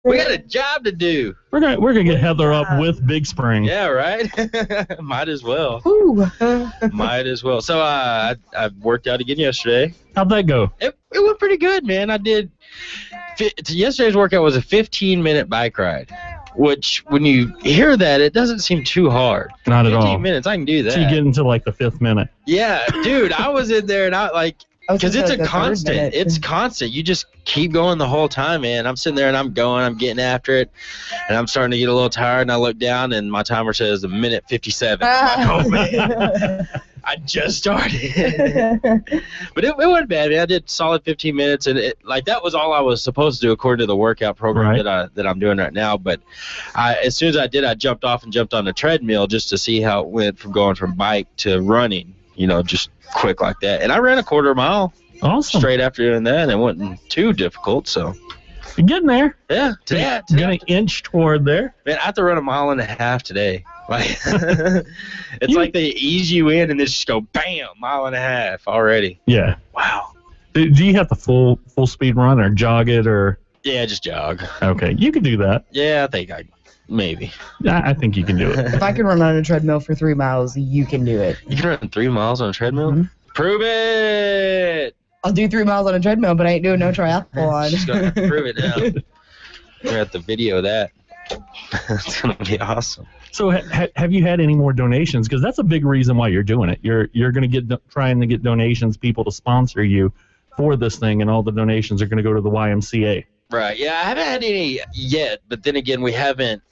We got a job to do. We're gonna get Heather up with Big Spring. Yeah, right. Might as well. Ooh. Might as well. So I worked out again yesterday. How'd that go? It went pretty good, man. I did. Yesterday's workout was a 15-minute bike ride, which when you hear that, it doesn't seem too hard. Not at all. 15 minutes, I can do that. So you get into like the 5th minute. Yeah, dude, I was in there and because it's a constant. It's constant. You just keep going the whole time, man. I'm sitting there and I'm getting after it, and I'm starting to get a little tired. And I look down and my timer says a minute 57. I'm like, oh man, I just started. But it wasn't bad, man. I did solid 15 minutes, and that was all I was supposed to do according to the workout program that I'm doing right now. But as soon as I did, I jumped off and jumped on the treadmill just to see how it went from going from bike to running. Just quick like that. And I ran a quarter mile straight after doing that, and it wasn't too difficult. So you're getting there. Yeah. Today gonna inch toward there. Man, I have to run 1.5 miles today. Like it's like they ease you in and then just go bam, 1.5 miles already. Yeah. Wow. Do you have the full speed run or jog it or? Yeah, just jog. Okay, you can do that. Yeah, I think maybe. I think you can do it. If I can run on a treadmill for 3 miles, you can do it. You can run 3 miles on a treadmill? Mm-hmm. Prove it! I'll do 3 miles on a treadmill, but I ain't doing no triathlon. She's going to have to prove it now. We're going to have to video that. It's going to be awesome. So have you had any more donations? Because that's a big reason why you're doing it. You're going to trying to get donations, people to sponsor you for this thing, and all the donations are going to go to the YMCA. Right. Yeah, I haven't had any yet, but then again, we haven't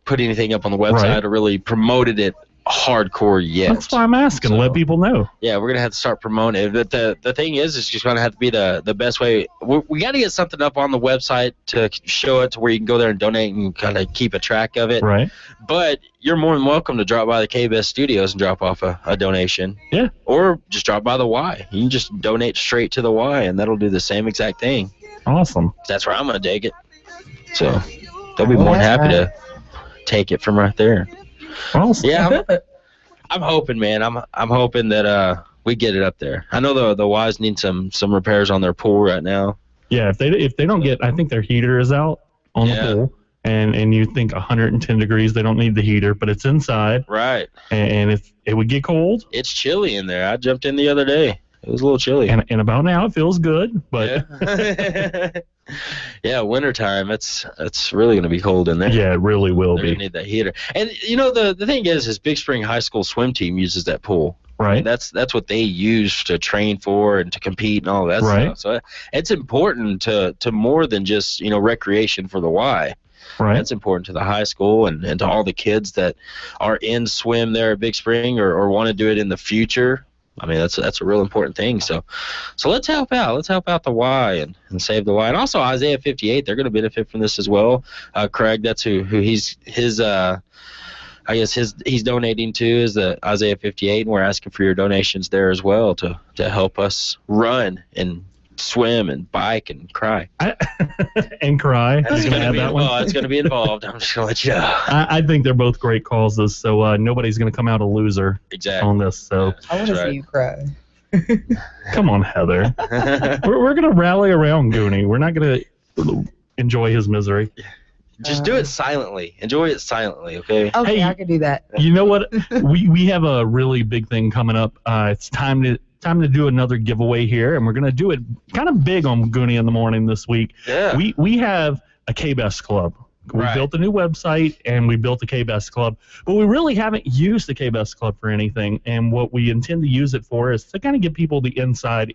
put anything up on the website or really promoted it hardcore yet. That's why I'm asking. So, let people know. Yeah, we're going to have to start promoting it. But the thing is, it's just going to have to be the best way. We got to get something up on the website to show it to where you can go there and donate and kind of keep a track of it. Right. But you're more than welcome to drop by the KBS Studios and drop off a donation. Yeah. Or just drop by the Y. You can just donate straight to the Y, and that'll do the same exact thing. Awesome. That's where I'm going to take it. So they'll be more than happy to take it from right there. Awesome. Yeah, I'm hoping, man. I'm hoping that we get it up there. I know the Y's need some repairs on their pool right now. Yeah, if they don't get, I think their heater is out on the pool, and you think 110 degrees, they don't need the heater, but it's inside. Right. And if it would get cold. It's chilly in there. I jumped in the other day. It was a little chilly. And about now it feels good, but yeah, wintertime, it's really going to be cold in there. Yeah, it really will They're be. Gonna need that heater. And the thing is Big Spring High School swim team uses that pool. Right. I mean, that's what they use to train for and to compete and all that stuff. So it's important to more than just recreation for the Y. Right. That's important to the high school and to all the kids that are in swim there at Big Spring or want to do it in the future. I mean, that's a real important thing. So let's help out. Let's help out the Y and save the Y. And also Isaiah 58, they're going to benefit from this as well. Craig, that's who he's donating to is the Isaiah 58, and we're asking for your donations there as well to help us run and swim and bike and cry. And cry. That's going to be involved. It's going to be involved. I'm just going to let you know. I think they're both great causes, so nobody's going to come out a loser on this. So I want to see you cry. Come on, Heather. we're going to rally around Gooney. We're not going to enjoy his misery. Just do it silently. Enjoy it silently, okay? Okay, I can do that. You know what? we have a really big thing coming up. It's time to do another giveaway here, and we're going to do it kind of big on Gooney in the Morning this week. Yeah. We have a K-Best Club. We built a new website, and we built a K-Best Club, but we really haven't used the K-Best Club for anything, and what we intend to use it for is to kind of give people the inside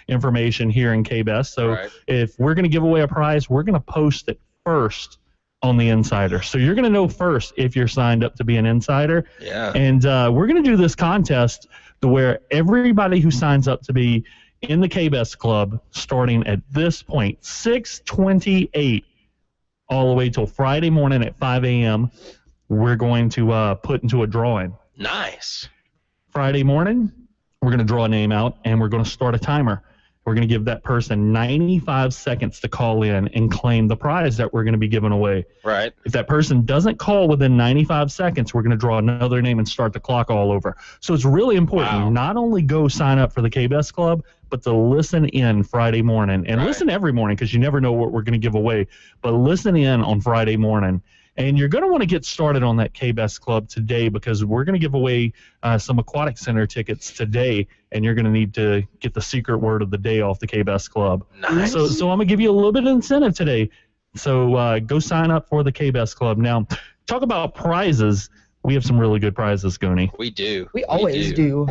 information here in K-Best. So if we're going to give away a prize, we're going to post it first on the Insider. So you're going to know first if you're signed up to be an Insider. Yeah. And we're going to do this contest to where everybody who signs up to be in the K-Best Club, starting at this point, 6:28, all the way till Friday morning at 5 a.m., we're going to put into a drawing. Nice. Friday morning, we're going to draw a name out, and we're going to start a timer. we're going to give that person 95 seconds to call in and claim the prize that we're going to be giving away. Right. If that person doesn't call within 95 seconds, we're going to draw another name and start the clock all over. So it's really important not only go sign up for the K-Best Club, but to listen in Friday morning. And listen every morning because you never know what we're going to give away. But listen in on Friday morning. And you're going to want to get started on that K-Best Club today because we're going to give away some aquatic center tickets today, and you're going to need to get the secret word of the day off the K-Best Club. Nice. So I'm going to give you a little bit of incentive today. So go sign up for the K-Best Club. Now, talk about prizes. We have some really good prizes, Gooney. We do. We always do.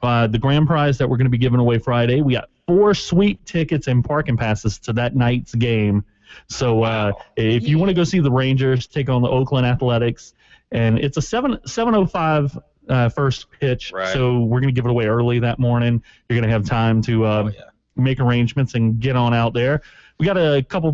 The grand prize that we're going to be giving away Friday, we got 4 sweet tickets and parking passes to that night's game. So if you want to go see the Rangers take on the Oakland Athletics, and it's a 7:05 first pitch, so we're going to give it away early that morning. You're going to have time to make arrangements and get on out there. We got a couple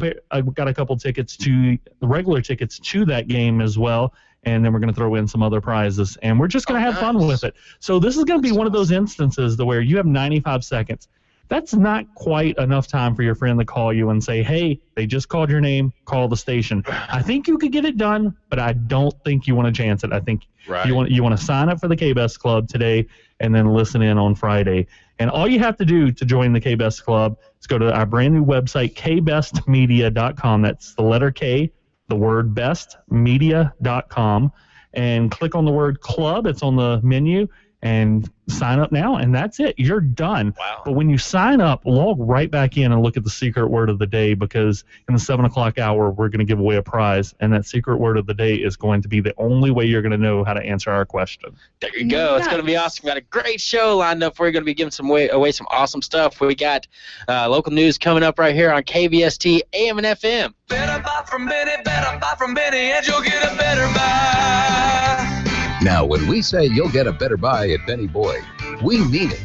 tickets to the regular tickets to that game as well, and then we're going to throw in some other prizes, and we're just going to have fun with it. So this is going to be one of those instances where you have 95 seconds. That's not quite enough time for your friend to call you and say, hey, they just called your name, call the station. I think you could get it done, but I don't think you want to chance it. I think you want to sign up for the K-Best Club today and then listen in on Friday. And all you have to do to join the K-Best Club is go to our brand new website, kbestmedia.com. That's the letter K, the word bestmedia.com, and click on the word club. It's on the menu. And sign up now, and that's it. You're done. Wow. But when you sign up, log right back in and look at the secret word of the day because in the 7 o'clock hour, we're going to give away a prize, and that secret word of the day is going to be the only way you're going to know how to answer our question. There you go. Nice. It's going to be awesome. We got a great show lined up. We're going to be giving away some awesome stuff. We got local news coming up right here on KBST AM and FM. Better buy from Benny, and you'll get a better buy. Now, when we say you'll get a better buy at Benny Boyd, we mean it.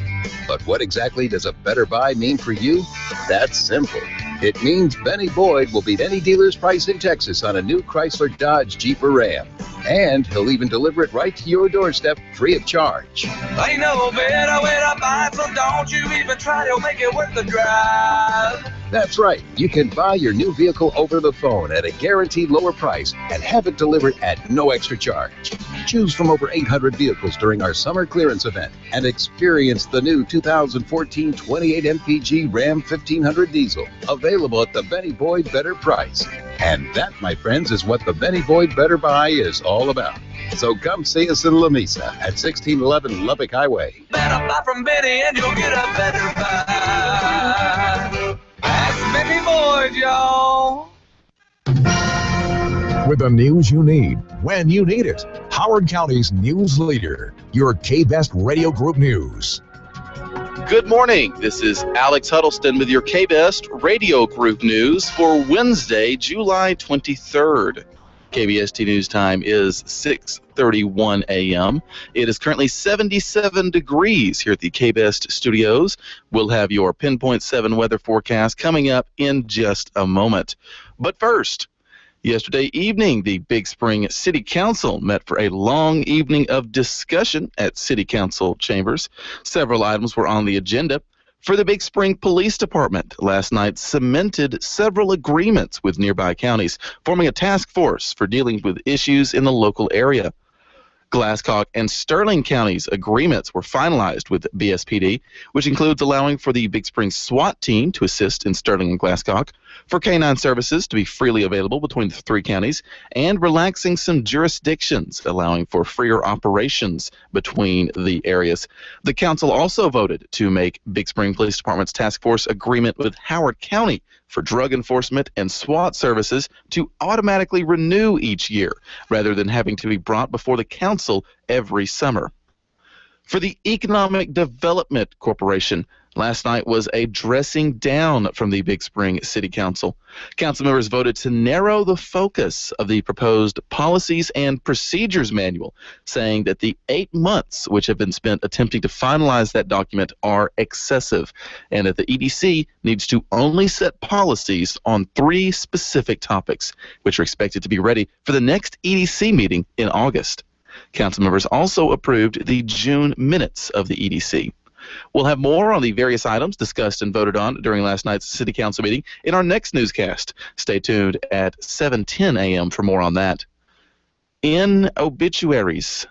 But what exactly does a better buy mean for you? That's simple. It means Benny Boyd will beat any dealer's price in Texas on a new Chrysler, Dodge, Jeep, or Ram. And he'll even deliver it right to your doorstep free of charge. Ain't no better way to buy, so don't you even try to make it worth the drive. That's right. You can buy your new vehicle over the phone at a guaranteed lower price and have it delivered at no extra charge. Choose from over 800 vehicles during our summer clearance event and experience the new 2014 28 MPG Ram 1500 diesel, available at the Benny Boyd Better Price. And that, my friends, is what the Benny Boyd Better Buy is all about. So come see us in La Mesa at 1611 Lubbock Highway. Better buy from Benny and you'll get a better buy. That's Benny Boyd, y'all. With the news you need, when you need it. Howard County's news leader, your K-Best Radio Group News. Good morning. This is Alex Huddleston with your K-Best Radio Group News for Wednesday, July 23rd. KBST News Time is 6:31 a.m. It is currently 77 degrees here at the KBest Studios. We'll have your Pinpoint 7 weather forecast coming up in just a moment. But first, yesterday evening, the Big Spring City Council met for a long evening of discussion at City Council chambers. Several items were on the agenda. For the Big Spring Police Department, last night cemented several agreements with nearby counties, forming a task force for dealing with issues in the local area. Glasscock and Sterling counties' agreements were finalized with BSPD, which includes allowing for the Big Spring SWAT team to assist in Sterling and Glasscock, for canine services to be freely available between the 3 counties, and relaxing some jurisdictions, allowing for freer operations between the areas. The council also voted to make Big Spring Police Department's task force agreement with Howard County for drug enforcement and SWAT services to automatically renew each year, rather than having to be brought before the council every summer. For the Economic Development Corporation, last night was a dressing down from the Big Spring City Council. Council members voted to narrow the focus of the proposed Policies and Procedures Manual, saying that the 8 months which have been spent attempting to finalize that document are excessive, and that the EDC needs to only set policies on 3 specific topics, which are expected to be ready for the next EDC meeting in August. Council members also approved the June minutes of the EDC. We'll have more on the various items discussed and voted on during last night's City Council meeting in our next newscast. Stay tuned at 7:10 a.m. for more on that. In obituaries,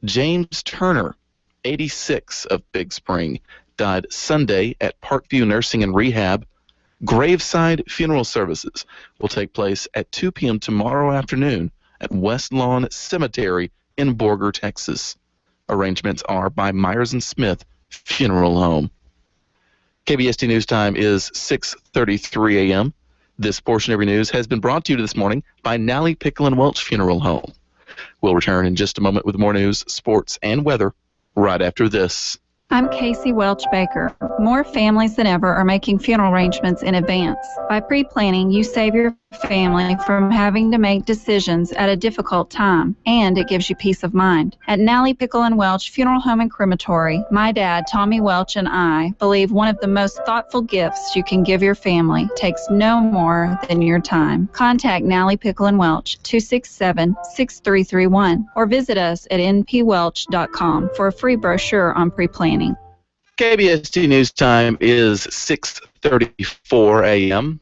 James Turner, 86, of Big Spring, died Sunday at Parkview Nursing and Rehab. Graveside funeral services will take place at 2 p.m. tomorrow afternoon at West Lawn Cemetery in Borger, Texas. Arrangements are by Myers & Smith Funeral Home. KBST News Time is 6:33 a.m. This portion of your news has been brought to you this morning by Nally Pickle & Welch Funeral Home. We'll return in just a moment with more news, sports, and weather right after this. I'm Casey Welch Baker. More families than ever are making funeral arrangements in advance. By pre-planning, you save your family from having to make decisions at a difficult time, and it gives you peace of mind. At Nally Pickle & Welch Funeral Home and Crematory, my dad, Tommy Welch, and I believe one of the most thoughtful gifts you can give your family takes no more than your time. Contact Nally Pickle & Welch, 267-6331, or visit us at npwelch.com for a free brochure on pre-planning. KBST News Time is 6:34 a.m.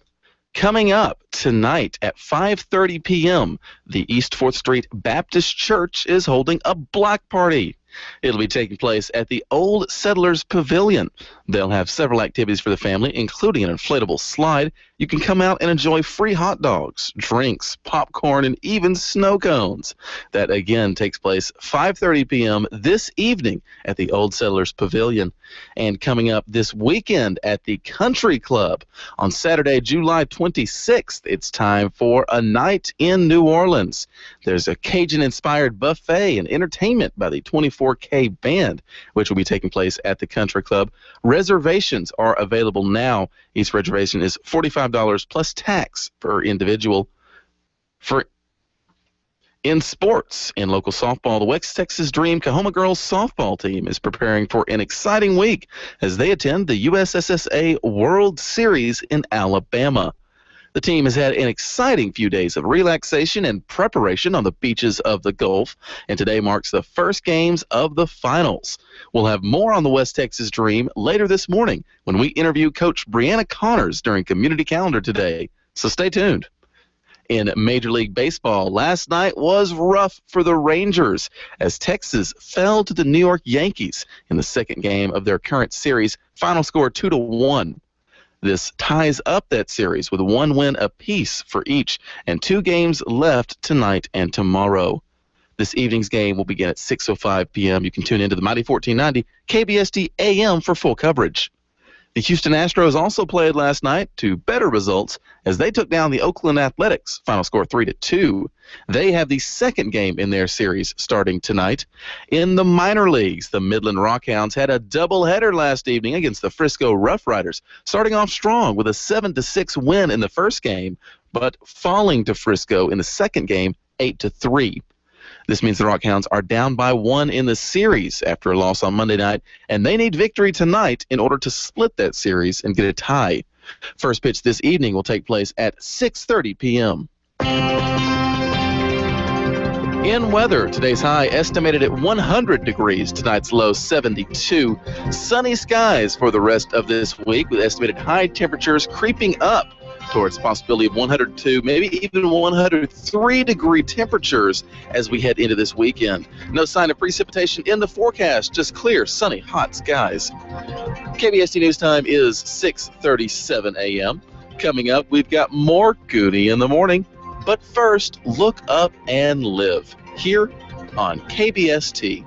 Coming up tonight at 5:30 p.m., the East 4th Street Baptist Church is holding a block party. It'll be taking place at the Old Settlers Pavilion. They'll have several activities for the family, including an inflatable slide. You can come out and enjoy free hot dogs, drinks, popcorn, and even snow cones. That, again, takes place 5:30 p.m. this evening at the Old Settlers Pavilion. And coming up this weekend at the Country Club on Saturday, July 26th, it's time for a night in New Orleans. There's a Cajun-inspired buffet and entertainment by the 24K Band, which will be taking place at the Country Club. Reservations are available now. Each reservation is $45 plus tax per individual. In sports, in local softball, the West Texas Dream Coahoma Girls softball team is preparing for an exciting week as they attend the USSSA World Series in Alabama. The team has had an exciting few days of relaxation and preparation on the beaches of the Gulf, and today marks the first games of the finals. We'll have more on the West Texas Dream later this morning when we interview Coach Brianna Connors during Community Calendar today, so stay tuned. In Major League Baseball, last night was rough for the Rangers as Texas fell to the New York Yankees in the second game of their current series, final score 2-1. This ties up that series with one win apiece for each and 2 games left tonight and tomorrow. This evening's game will begin at 6:05 p.m. You can tune into the Mighty 1490 KBST AM for full coverage. The Houston Astros also played last night to better results as they took down the Oakland Athletics, final score 3-2. They have the second game in their series starting tonight. In the minor leagues, the Midland Rockhounds had a doubleheader last evening against the Frisco Rough Riders, starting off strong with a 7-6 win in the first game, but falling to Frisco in the second game 8-3. This means the Rockhounds are down by 1 in the series after a loss on Monday night, and they need victory tonight in order to split that series and get a tie. First pitch this evening will take place at 6:30 p.m. In weather, today's high estimated at 100 degrees, tonight's low 72. Sunny skies for the rest of this week with estimated high temperatures creeping up towards possibility of 102, maybe even 103 degree temperatures as we head into this weekend. No sign of precipitation in the forecast, just clear, sunny, hot skies. KBST News Time is 6:37 a.m. Coming up, we've got more Gooney in the morning. But first, look up and live here on KBST.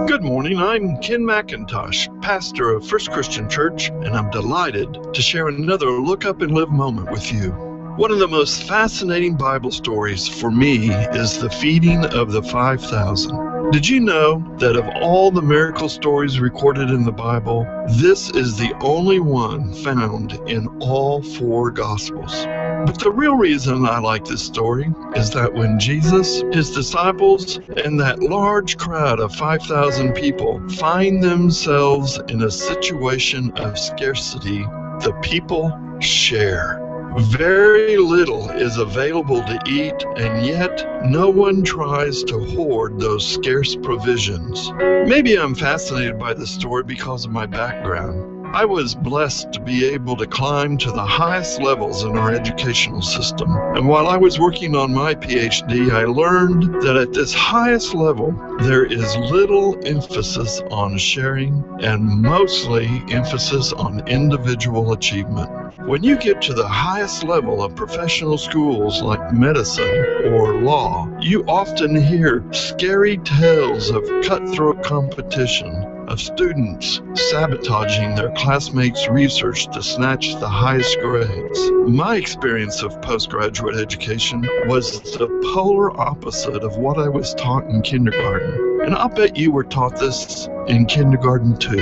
Good morning, I'm Ken McIntosh, pastor of First Christian Church, and I'm delighted to share another Look Up and Live moment with you. One of the most fascinating Bible stories for me is the feeding of the 5,000. Did you know that of all the miracle stories recorded in the Bible, this is the only one found in all 4 Gospels? But the real reason I like this story is that when Jesus, his disciples, and that large crowd of 5,000 people find themselves in a situation of scarcity, the people share. Very little is available to eat, and yet no one tries to hoard those scarce provisions. Maybe I'm fascinated by this story because of my background. I was blessed to be able to climb to the highest levels in our educational system. And while I was working on my PhD, I learned that at this highest level, there is little emphasis on sharing and mostly emphasis on individual achievement. When you get to the highest level of professional schools like medicine or law, you often hear scary tales of cutthroat competition, of students sabotaging their classmates' research to snatch the highest grades. My experience of postgraduate education was the polar opposite of what I was taught in kindergarten. And I'll bet you were taught this in kindergarten too.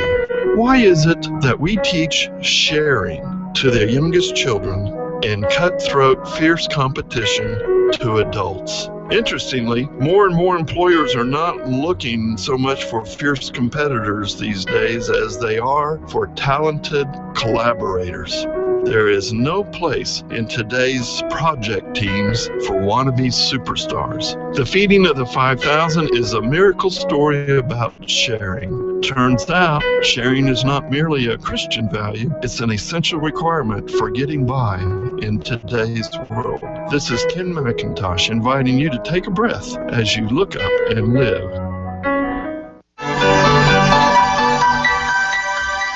Why is it that we teach sharing to the youngest children and cutthroat, fierce competition to adults? Interestingly, more and more employers are not looking so much for fierce competitors these days as they are for talented collaborators. There is no place in today's project teams for wannabe superstars. The feeding of the 5,000 is a miracle story about sharing. Turns out, sharing is not merely a Christian value, it's an essential requirement for getting by in today's world. This is Ken McIntosh inviting you to take a breath as you look up and live.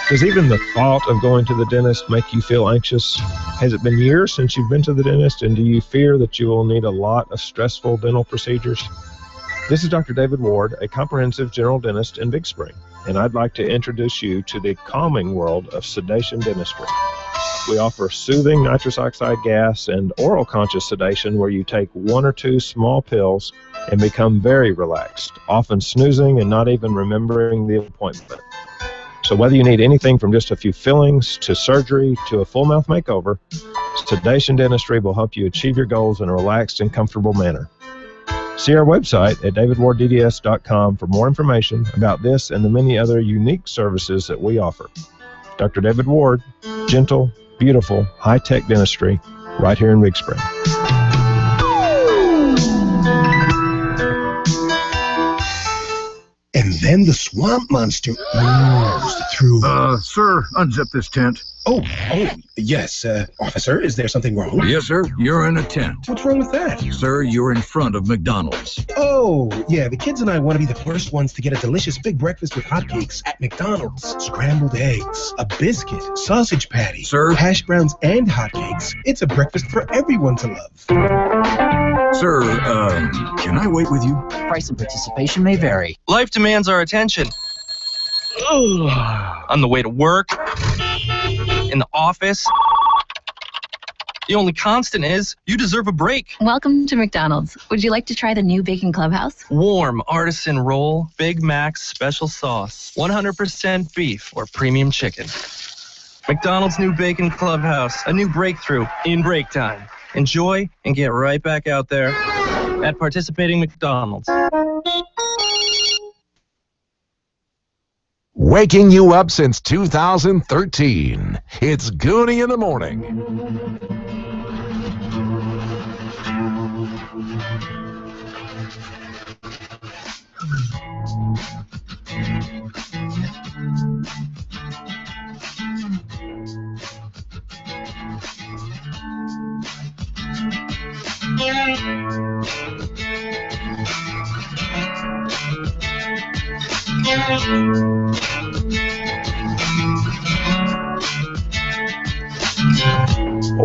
Does even the thought of going to the dentist make you feel anxious? Has it been years since you've been to the dentist, and do you fear that you will need a lot of stressful dental procedures? This is Dr. David Ward, a comprehensive general dentist in Big Spring, and I'd like to introduce you to the calming world of sedation dentistry. We offer soothing nitrous oxide gas and oral conscious sedation where you take 1 or 2 small pills and become very relaxed, often snoozing and not even remembering the appointment. So whether you need anything from just a few fillings to surgery to a full mouth makeover, sedation dentistry will help you achieve your goals in a relaxed and comfortable manner. See our website at davidwarddds.com for more information about this and the many other unique services that we offer. Dr. David Ward, gentle, beautiful, high-tech dentistry right here in Big Spring. And then the swamp monster moves through. Sir, unzip this tent. Oh, yes. Officer, is there something wrong? Yes, sir. You're in a tent. What's wrong with that? Sir, you're in front of McDonald's. Oh, yeah. The kids and I want to be the first ones to get a delicious big breakfast with hotcakes at McDonald's. Scrambled eggs, a biscuit, sausage patty, sir, hash browns, and hotcakes. It's a breakfast for everyone to love. Sir, can I wait with you? Price and participation may vary. Life demands our attention. On the way to work, in the office. The only constant is you deserve a break. Welcome to McDonald's. Would you like to try the new Bacon Clubhouse? Warm artisan roll, Big Mac special sauce, 100% beef or premium chicken. McDonald's new Bacon Clubhouse, a new breakthrough in break time. Enjoy and get right back out there at participating McDonald's. Waking you up since 2013. It's Gooney in the Morning.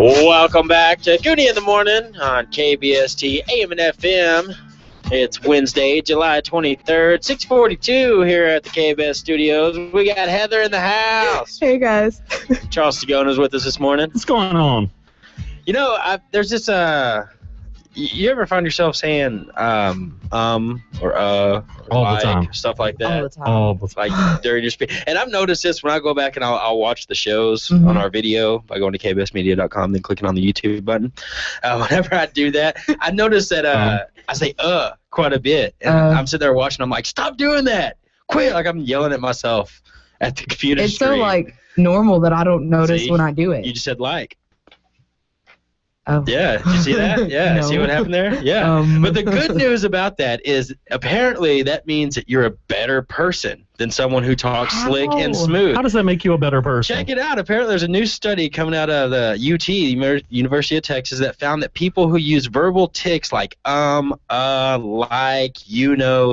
Welcome back to Gooney in the Morning on KBST AM and FM. It's Wednesday, July 23rd, 6:42 here at the KBS studios. We got Heather in the house. Hey, guys. Charles Stagona's with us this morning. What's going on? You know, there's this, you ever find yourself saying, or all like, the time, stuff like that? All the time. all the time. Like during your speech. And I've noticed this when I go back and I'll watch the shows on our video by going to kbsmedia.com, then clicking on the YouTube button. Whenever I do that, I notice that I say quite a bit. And I'm sitting there watching. I'm like, stop doing that. Quit. Like I'm yelling at myself at the computer It's screen. so like normal that I don't notice See? when I do it. You just said like. Oh. Yeah, did you see that? Yeah, No. see what happened there? Yeah. But the good news about that is apparently that means that you're a better person than someone who talks slick and smooth. How does that make you a better person? Check it out. Apparently there's a new study coming out of the UT, University of Texas, that found that people who use verbal tics like like,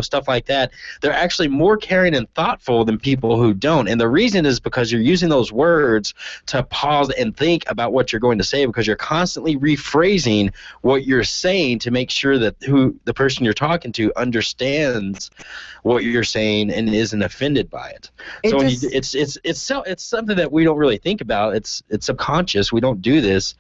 stuff like that, they're actually more caring and thoughtful than people who don't. And the reason is because you're using those words to pause and think about what you're going to say, because you're constantly rephrasing what you're saying to make sure that the person you're talking to understands what you're saying and isn't offended by it. So it's something that we don't really think about. It's subconscious. We don't do this.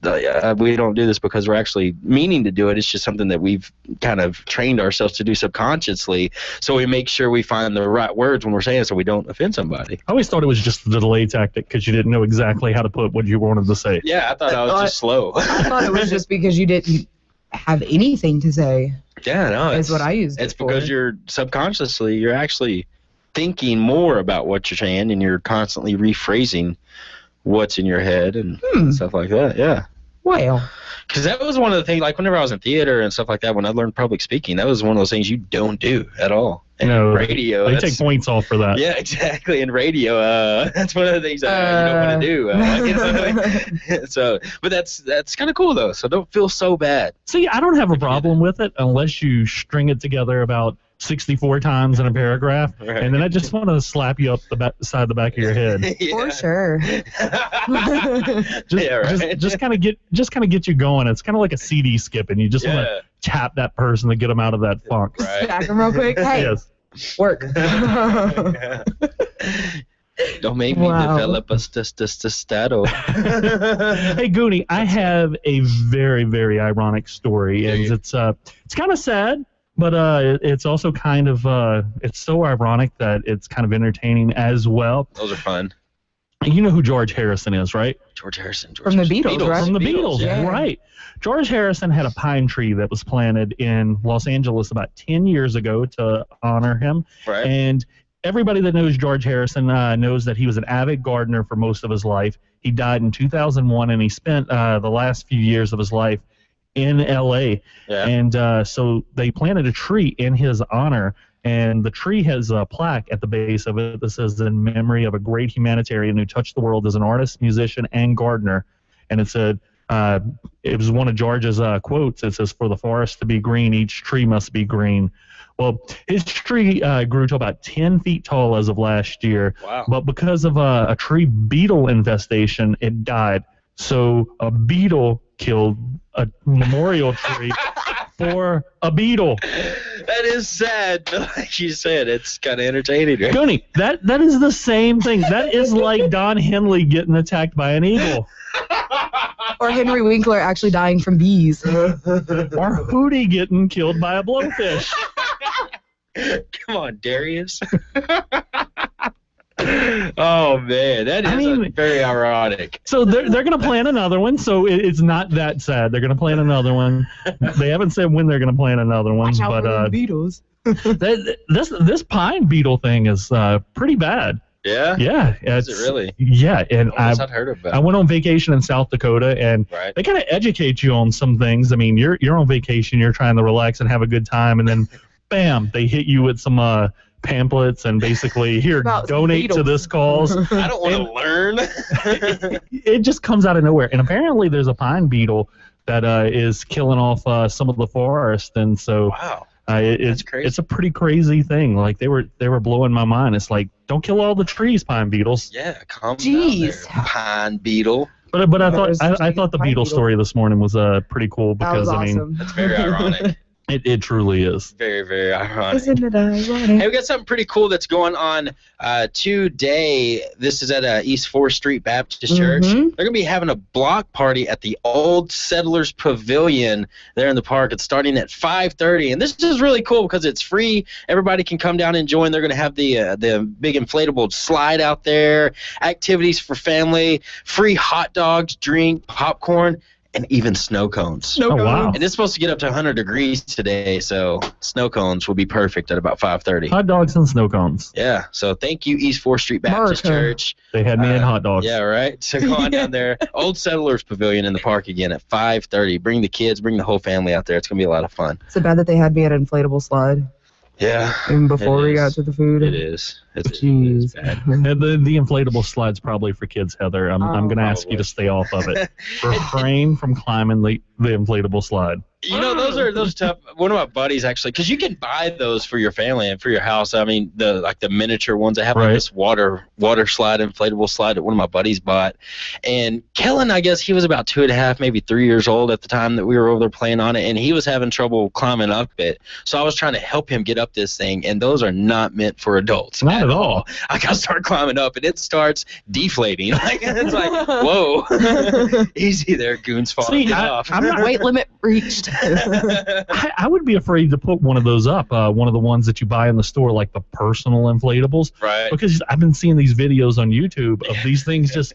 We don't do this because we're actually meaning to do it. It's just something that we've kind of trained ourselves to do subconsciously. So we make sure we find the right words when we're saying it so we don't offend somebody. I always thought it was just the delay tactic because you didn't know exactly how to put what you wanted to say. Yeah, I thought I was just slow. I thought it was just because you didn't have anything to say. Yeah, no, That's what I used It's it for. because you're actually thinking more about what you're saying, and you're constantly rephrasing what's in your head and stuff like that. Yeah. Well, because that was one of the things, like whenever I was in theater and stuff like that, when I learned public speaking, that was one of those things you don't do at all. And radio, they take points off for that. Yeah, exactly. In radio, that's one of the things you don't want to do. So, but that's kind of cool though. So don't feel so bad. See, I don't have a problem with it unless you string it together about 64 times in a paragraph, and then I just want to slap you up side the back of your head. For sure. Just kind of get you going. It's kind of like a CD skip, and you just want to tap that person to get them out of that funk. Back them real quick. Hey, yes. Work. Don't make me develop a stato. Hey, Gooney, I have a very, very ironic story, and it's kind of sad. But it's also kind of it's so ironic that it's kind of entertaining as well. Those are fun. You know who George Harrison is, right? George Harrison. From the Beatles, right? From the Beatles, yeah. right. George Harrison had a pine tree that was planted in Los Angeles about 10 years ago to honor him. Right. And everybody that knows George Harrison knows that he was an avid gardener for most of his life. He died in 2001, and he spent the last few years of his life in L.A. Yeah. And so they planted a tree in his honor, and the tree has a plaque at the base of it that says, "In memory of a great humanitarian who touched the world as an artist, musician, and gardener." And it said, it was one of George's quotes. It says, "For the forest to be green, each tree must be green." Well, his tree grew to about 10 feet tall as of last year. Wow. But because of a tree beetle infestation, it died. So a beetle killed a memorial tree for a beetle. That is sad, but like you said, it's kind of entertaining. Right? Gooney, that is the same thing. That is like Don Henley getting attacked by an eagle. Or Henry Winkler actually dying from bees. Or Hootie getting killed by a blowfish. Come on, Darius. Oh man, that is very ironic. So they're going to plan another one. So it's not that sad. They're going to plan another one. They haven't said when they're going to plan another one. Watch out but for the beetles. this pine beetle thing is pretty bad. Yeah. Yeah. Is it really? Yeah, and I've heard of that. I went on vacation in South Dakota, and they kind of educate you on some things. I mean, you're on vacation, you're trying to relax and have a good time, and then bam, they hit you with some pamphlets and basically here, donate to this cause. I don't want to learn. It just comes out of nowhere. And apparently there's a pine beetle that is killing off some of the forest, and so wow. It's crazy. It's a pretty crazy thing. Like they were blowing my mind. It's like, don't kill all the trees, pine beetles. Yeah, calm down there, pine beetle. But I thought the beetle story this morning was pretty cool because awesome. I mean That's very ironic. It truly is. Very, very ironic. Isn't it ironic? Hey, we got something pretty cool that's going on today. This is at East 4th Street Baptist Church. They're going to be having a block party at the Old Settlers Pavilion there in the park. It's starting at 5:30, and this is really cool because it's free. Everybody can come down and join. They're going to have the big inflatable slide out there, activities for family, free hot dogs, drink, popcorn. and even snow cones. Oh, wow. And it's supposed to get up to 100 degrees today, so snow cones will be perfect at about 5:30. Hot dogs and snow cones. Yeah, so thank you, East 4th Street Baptist Church. They had me in hot dogs. Yeah, right? So go on down there. Old Settlers Pavilion in the park again at 5:30. Bring the kids, bring the whole family out there. It's going to be a lot of fun. It's bad that they had me at an inflatable slide. Yeah. Even before we got to the food. It is. Jeez. The inflatable slide's probably for kids, Heather. I'm going to ask you to stay off of it. Refrain from climbing the inflatable slide. You know, those tough. One of my buddies actually, because you can buy those for your family and for your house. I mean, the miniature ones. I have like this water slide, inflatable slide that one of my buddies bought. And Kellen, I guess he was about 2.5, maybe 3 years old at the time that we were over there playing on it, and he was having trouble climbing up it. So I was trying to help him get up this thing, and those are not meant for adults. Not at all. I got to start climbing up, and it starts deflating. Like it's like, whoa, easy there, goons falling off. I'm not weight limit reached. I would be afraid to put one of those up, one of the ones that you buy in the store, like the personal inflatables. Right. Because I've been seeing these videos on YouTube of these things just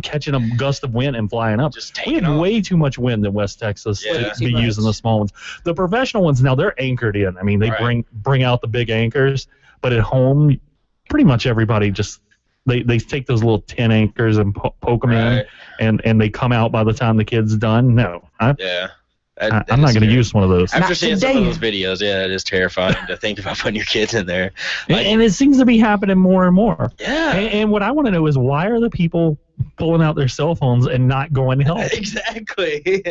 catching a gust of wind and flying up. We have way too much wind in West Texas to be using the small ones. The professional ones, now they're anchored in. I mean, they bring out the big anchors, but at home, pretty much everybody just they take those little tin anchors and poke them in, and they come out by the time the kid's done. No. I'm not going to use one of those. After seeing some of those videos, it is terrifying to think about putting your kids in there. And it seems to be happening more and more. Yeah. And what I want to know is, why are the people pulling out their cell phones and not going to help? Exactly.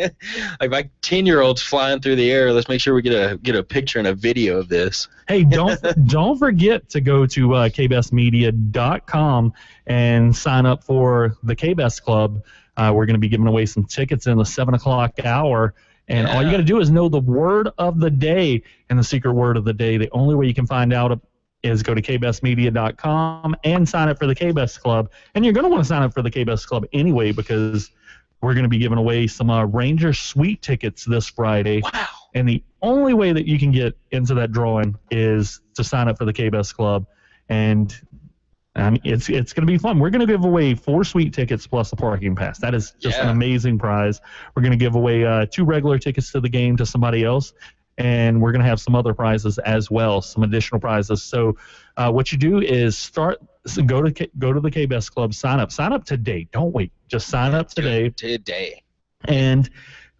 Like my 10-year-old's flying through the air. Let's make sure we get a picture and a video of this. Hey, don't forget to go to kbestmedia.com and sign up for the K-Best Club. We're going to be giving away some tickets in the 7 o'clock hour. And all you got to do is know the word of the day and the secret word of the day. The only way you can find out is go to kbestmedia.com and sign up for the K-Best Club. And you're going to want to sign up for the K-Best Club anyway, because we're going to be giving away some Ranger Suite tickets this Friday. Wow. And the only way that you can get into that drawing is to sign up for the K-Best Club. And it's going to be fun. We're going to give away 4 suite tickets plus a parking pass. That is just an amazing prize. We're going to give away 2 regular tickets to the game to somebody else, and we're going to have some other prizes as well, some additional prizes. So what you do is go to the K-Best Club, sign up today. Don't wait. Just sign up today. And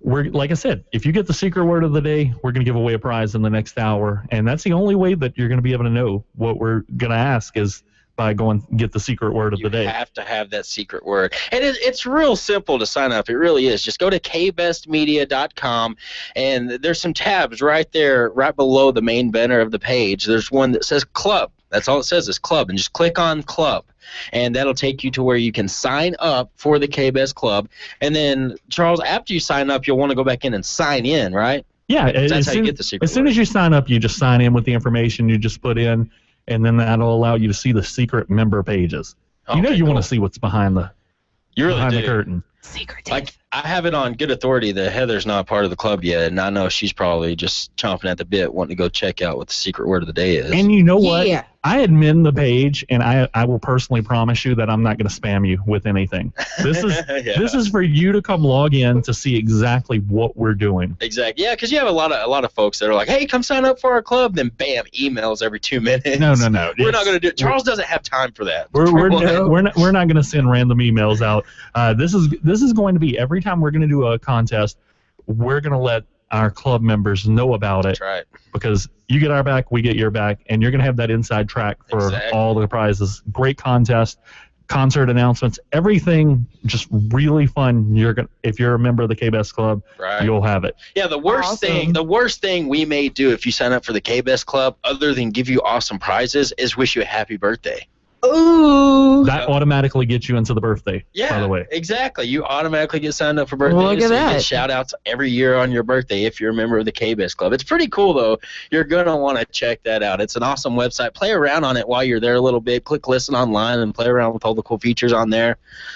like I said, if you get the secret word of the day, we're going to give away a prize in the next hour, and that's the only way that you're going to be able to know what we're going to ask is by going get the secret word of the day. You have to have that secret word. And it's real simple to sign up. It really is. Just go to kbestmedia.com, and there's some tabs right there, right below the main banner of the page. There's one that says Club. That's all it says is Club, and just click on Club. And that'll take you to where you can sign up for the K-Best Club. And then, Charles, after you sign up, you'll want to go back in and sign in, right? Yeah. That's how you get the secret word. As soon as you sign up, you just sign in with the information you just put in, and then that'll allow you to see the secret member pages. You want to see what's behind the curtain. Secret. Like, I have it on good authority that Heather's not part of the club yet, and I know she's probably just chomping at the bit wanting to go check out what the secret word of the day is. And you know what? Yeah. I admin the page, and I will personally promise you that I'm not going to spam you with anything. This is this is for you to come log in to see exactly what we're doing. Exactly. Yeah, because you have a lot of folks that are like, hey, come sign up for our club. Then bam, emails every 2 minutes. No. We're not going to do it. Charles doesn't have time for that. We're not going to send random emails out. This is going to be every time we're going to do a contest, we're going to let our club members know about it. That's right. Because you get our back, we get your back, and you're going to have that inside track for all the prizes. Great contest, concert announcements, everything just really fun. If you're a member of the K-Best Club, you'll have it. Yeah, the worst thing we may do if you sign up for the K-Best Club, other than give you awesome prizes, is wish you a happy birthday. Ooh. That automatically gets you into the birthday, yeah, by the way. Exactly. You automatically get signed up for birthdays. Look at that. You get shout-outs every year on your birthday if you're a member of the K-Best Club. It's pretty cool, though. You're going to want to check that out. It's an awesome website. Play around on it while you're there a little bit. Click Listen Online and play around with all the cool features on there.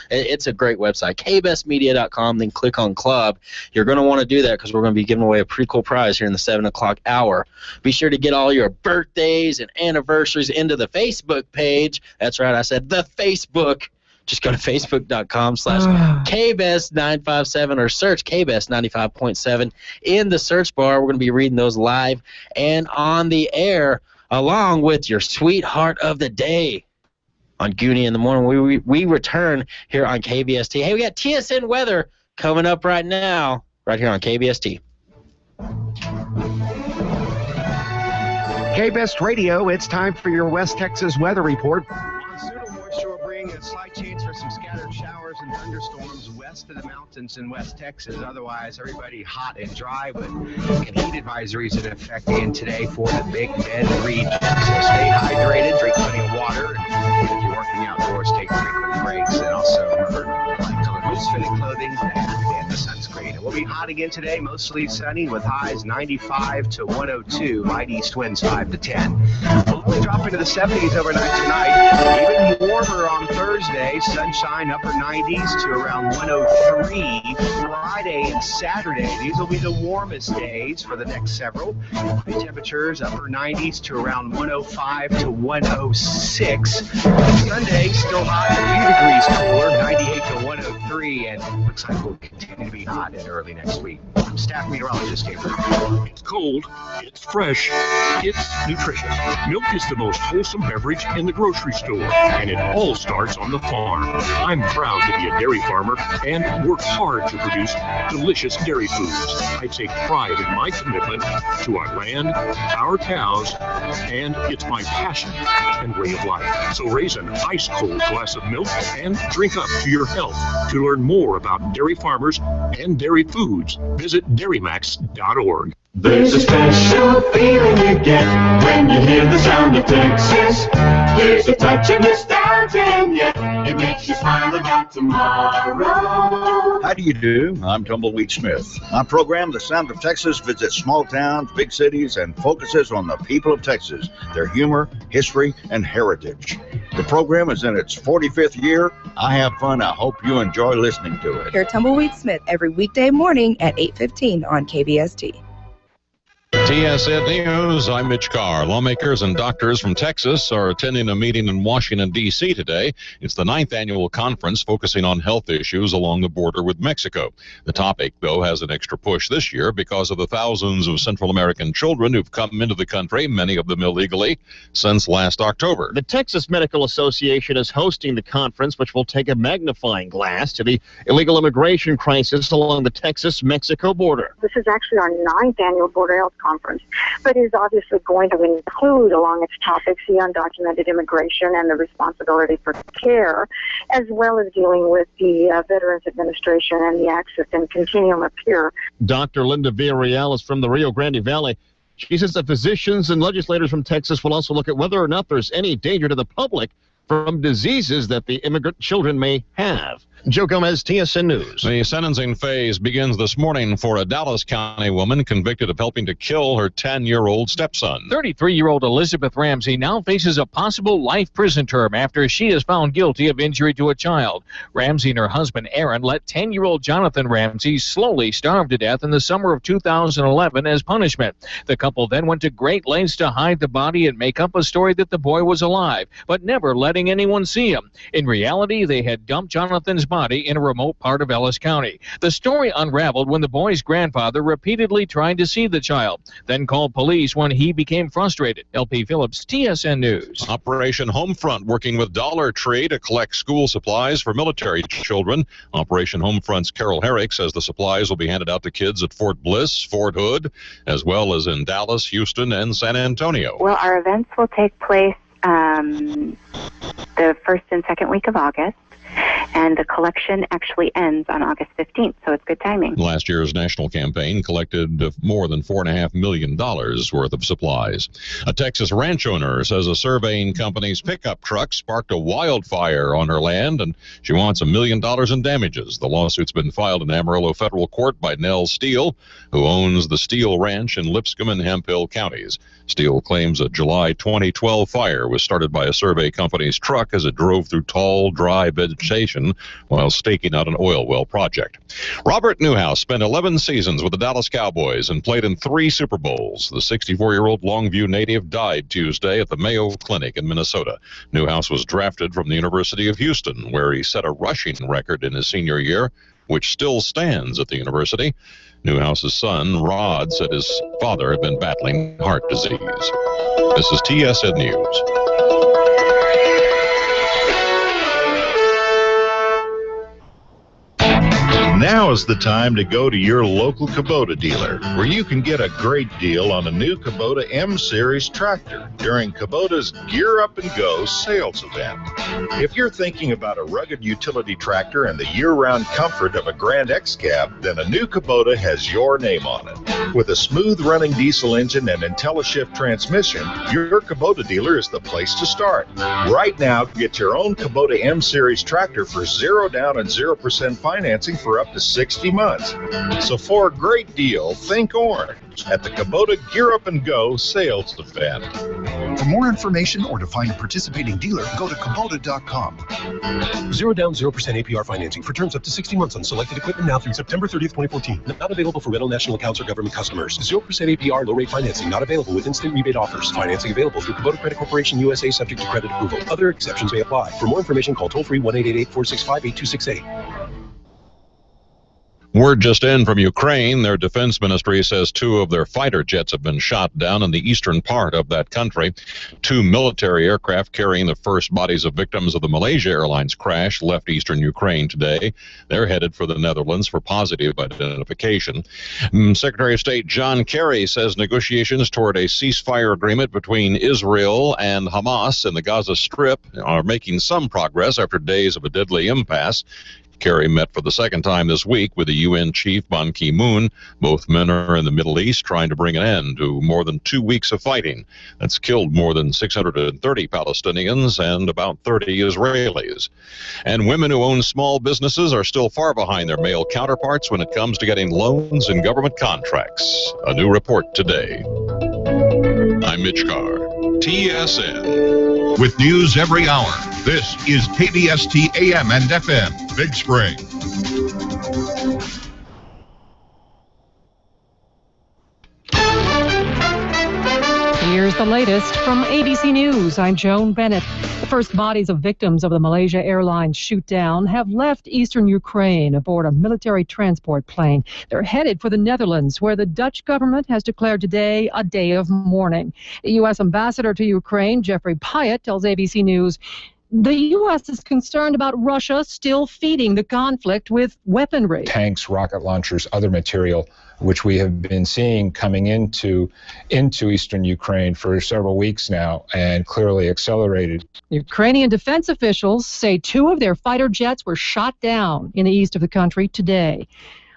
It's a great website. kbestmedia.com, then click on Club. You're going to want to do that because we're going to be giving away a pretty cool prize here in the 7 o'clock hour. Be sure to get all your birthdays and anniversaries into the Facebook page. That's right, I said the Facebook just go to facebook.com/KBest957 or search KBest 95.7 in the search bar. We're going to be reading those live and on the air, along with your sweetheart of the day on Gooney in the morning. We return here on KBST. Hey, we got TSN weather coming up right now, right here on KBST. KBest Radio, it's time for your West Texas weather report. Monsoonal moisture will bring a slight chance for some scattered showers and thunderstorms west of the mountains in West Texas. Otherwise, everybody hot and dry, but heat advisories in effect in today for the Big Bend region. So stay hydrated, drink plenty of water, and if you're working outdoors, take frequent breaks, and also remember light-colored loose-fitting clothing and the sunscreen. It will be hot again today, mostly sunny with highs 95 to 102, light east winds 5 to 10. We'll only drop into the 70s overnight tonight. Even warmer on Thursday, sunshine upper 90s to around 103. Friday and Saturday, these will be the warmest days for the next several. The temperatures upper 90s to around 105 to 106. Sunday still hot, a few degrees cooler, 98 to 103, and looks like we'll continue to be hot in early next week. I'm staff meteorologist Avery. It's cold, it's fresh, it's nutritious. Milk is the most wholesome beverage in the grocery store, and it all starts on the farm. I'm proud to be a dairy farmer and work hard to produce delicious dairy foods. I take pride in my commitment to our land, our cows, and it's my passion and way of life. So raise an ice-cold glass of milk and drink up to your health. To learn more about dairy farmers and dairy foods, visit dairymax.org. There's a special feeling you get when you hear the sound of Texas. There's a touch of nostalgia, and yet it makes you smile about tomorrow. How do you do? I'm Tumbleweed Smith. My program, The Sound of Texas, visits small towns, big cities, and focuses on the people of Texas, their humor, history, and heritage. The program is in its 45th year. I have fun. I hope you enjoy listening to it. Hear Tumbleweed Smith every weekday morning at 8:15 on KBST. TSN News, I'm Mitch Carr. Lawmakers and doctors from Texas are attending a meeting in Washington, D.C. today. It's the 9th annual conference focusing on health issues along the border with Mexico. The topic, though, has an extra push this year because of the thousands of Central American children who've come into the country, many of them illegally, since last October. The Texas Medical Association is hosting the conference, which will take a magnifying glass to the illegal immigration crisis along the Texas-Mexico border. This is actually our 9th annual Border Health Conference, but is obviously going to include along its topics the undocumented immigration and the responsibility for care, as well as dealing with the Veterans Administration and the access and continuum of care. Dr. Linda Villarreal is from the Rio Grande Valley. She says that physicians and legislators from Texas will also look at whether or not there's any danger to the public from diseases that the immigrant children may have. Joe Gomez, TSN News. The sentencing phase begins this morning for a Dallas County woman convicted of helping to kill her 10-year-old stepson. 33-year-old Elizabeth Ramsey now faces a possible life prison term after she is found guilty of injury to a child. Ramsey and her husband, Aaron, let 10-year-old Jonathan Ramsey slowly starve to death in the summer of 2011 as punishment. The couple then went to great lengths to hide the body and make up a story that the boy was alive, but never letting anyone see him. In reality, they had dumped Jonathan's body in a remote part of Ellis County. The story unraveled when the boy's grandfather repeatedly tried to see the child, then called police when he became frustrated. LP Phillips, TSN News. Operation Homefront working with Dollar Tree to collect school supplies for military children. Operation Homefront's Carol Herrick says the supplies will be handed out to kids at Fort Bliss, Fort Hood, as well as in Dallas, Houston, and San Antonio. Well, our events will take place the first and second week of August, and the collection actually ends on August 15th, so it's good timing. Last year's national campaign collected more than $4.5 million worth of supplies. A Texas ranch owner says a surveying company's pickup truck sparked a wildfire on her land, and she wants $1 million in damages. The lawsuit's been filed in Amarillo federal court by Nell Steele, who owns the Steele Ranch in Lipscomb and Hemphill counties. Steele claims a July 2012 fire was started by a survey company's truck as it drove through tall, dry vegetation reputation while staking out an oil well project. Robert Newhouse spent 11 seasons with the Dallas Cowboys and played in 3 Super Bowls. The 64-year-old Longview native died Tuesday at the Mayo Clinic in Minnesota. Newhouse was drafted from the University of Houston, where he set a rushing record in his senior year, which still stands at the university. Newhouse's son, Rod, said his father had been battling heart disease. This is TSN News. Now is the time to go to your local Kubota dealer, where you can get a great deal on a new Kubota M-Series tractor during Kubota's Gear Up and Go sales event. If you're thinking about a rugged utility tractor and the year-round comfort of a Grand X-Cab, then a new Kubota has your name on it. With a smooth-running diesel engine and IntelliShift transmission, your Kubota dealer is the place to start. Right now, get your own Kubota M-Series tractor for 0 down and 0% financing for up to 60 months. So for a great deal, think orange at the Kubota Gear Up and Go sales event. For more information or to find a participating dealer, go to Kubota.com. 0 down, 0% APR financing for terms up to 60 months on selected equipment now through September 30th, 2014. Not available for rental national accounts or government customers. 0% APR low rate financing not available with instant rebate offers. Financing available through Kubota Credit Corporation USA subject to credit approval. Other exceptions may apply. For more information, call toll free 1-888-465-8268. Word just in from Ukraine. Their defense ministry says 2 of their fighter jets have been shot down in the eastern part of that country. 2 military aircraft carrying the first bodies of victims of the Malaysia Airlines crash left eastern Ukraine today. They're headed for the Netherlands for positive identification. Secretary of State John Kerry says negotiations toward a ceasefire agreement between Israel and Hamas in the Gaza Strip are making some progress after days of a deadly impasse. Kerry met for the second time this week with the UN chief Ban Ki-moon. Both men are in the Middle East trying to bring an end to more than 2 weeks of fighting that's killed more than 630 Palestinians and about 30 Israelis. And women who own small businesses are still far behind their male counterparts when it comes to getting loans and government contracts. A new report today. I'm Mitch Carr, TSN. With news every hour, this is KBST AM and FM, Big Spring. Here's the latest from ABC News. I'm Joan Bennett. The first bodies of victims of the Malaysia Airlines shoot-down have left eastern Ukraine aboard a military transport plane. They're headed for the Netherlands, where the Dutch government has declared today a day of mourning. The U.S. ambassador to Ukraine, Jeffrey Pyatt, tells ABC News the U.S. is concerned about Russia still feeding the conflict with weaponry. Tanks, rocket launchers, other material, which we have been seeing coming into eastern Ukraine for several weeks now, and clearly accelerated. Ukrainian defense officials say 2 of their fighter jets were shot down in the east of the country today.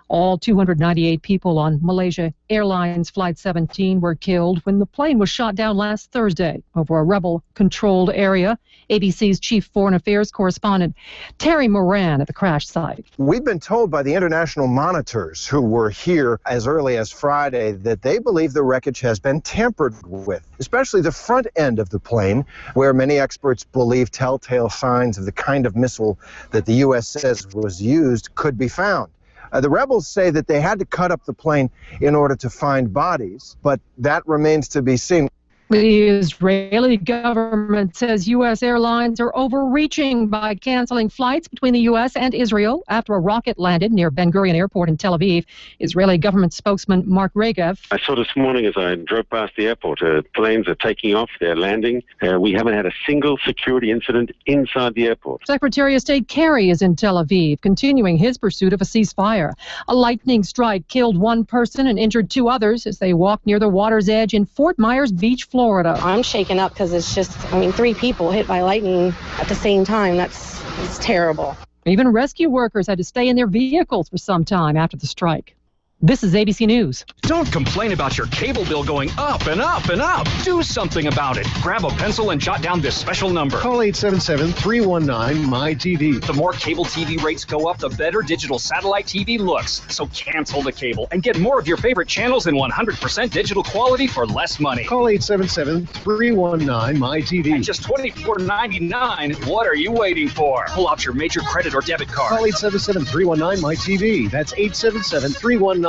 All 298 people on Malaysia Airlines Flight 17 were killed when the plane was shot down last Thursday over a rebel-controlled area. ABC's chief foreign affairs correspondent Terry Moran at the crash site. We've been told by the international monitors who were here as early as Friday that they believe the wreckage has been tampered with, especially the front end of the plane, where many experts believe telltale signs of the kind of missile that the U.S. says was used could be found. The rebels say that they had to cut up the plane in order to find bodies, but that remains to be seen. The Israeli government says U.S. airlines are overreaching by canceling flights between the U.S. and Israel after a rocket landed near Ben Gurion Airport in Tel Aviv. Israeli government spokesman Mark Regev. I saw this morning as I drove past the airport, planes are taking off, they're landing. We haven't had a single security incident inside the airport. Secretary of State Kerry is in Tel Aviv, continuing his pursuit of a ceasefire. A lightning strike killed 1 person and injured 2 others as they walked near the water's edge in Fort Myers Beach, Florida. I'm shaken up because it's just, 3 people hit by lightning at the same time. It's terrible. Even rescue workers had to stay in their vehicles for some time after the strike. This is ABC News. Don't complain about your cable bill going up and up and up. Do something about it. Grab a pencil and jot down this special number. Call 877-319-MY-TV. The more cable TV rates go up, the better digital satellite TV looks. So cancel the cable and get more of your favorite channels in 100% digital quality for less money. Call 877-319-MY-TV. At just $24.99, what are you waiting for? Pull out your major credit or debit card. Call 877-319-MY-TV. That's 877-319-MY-TV.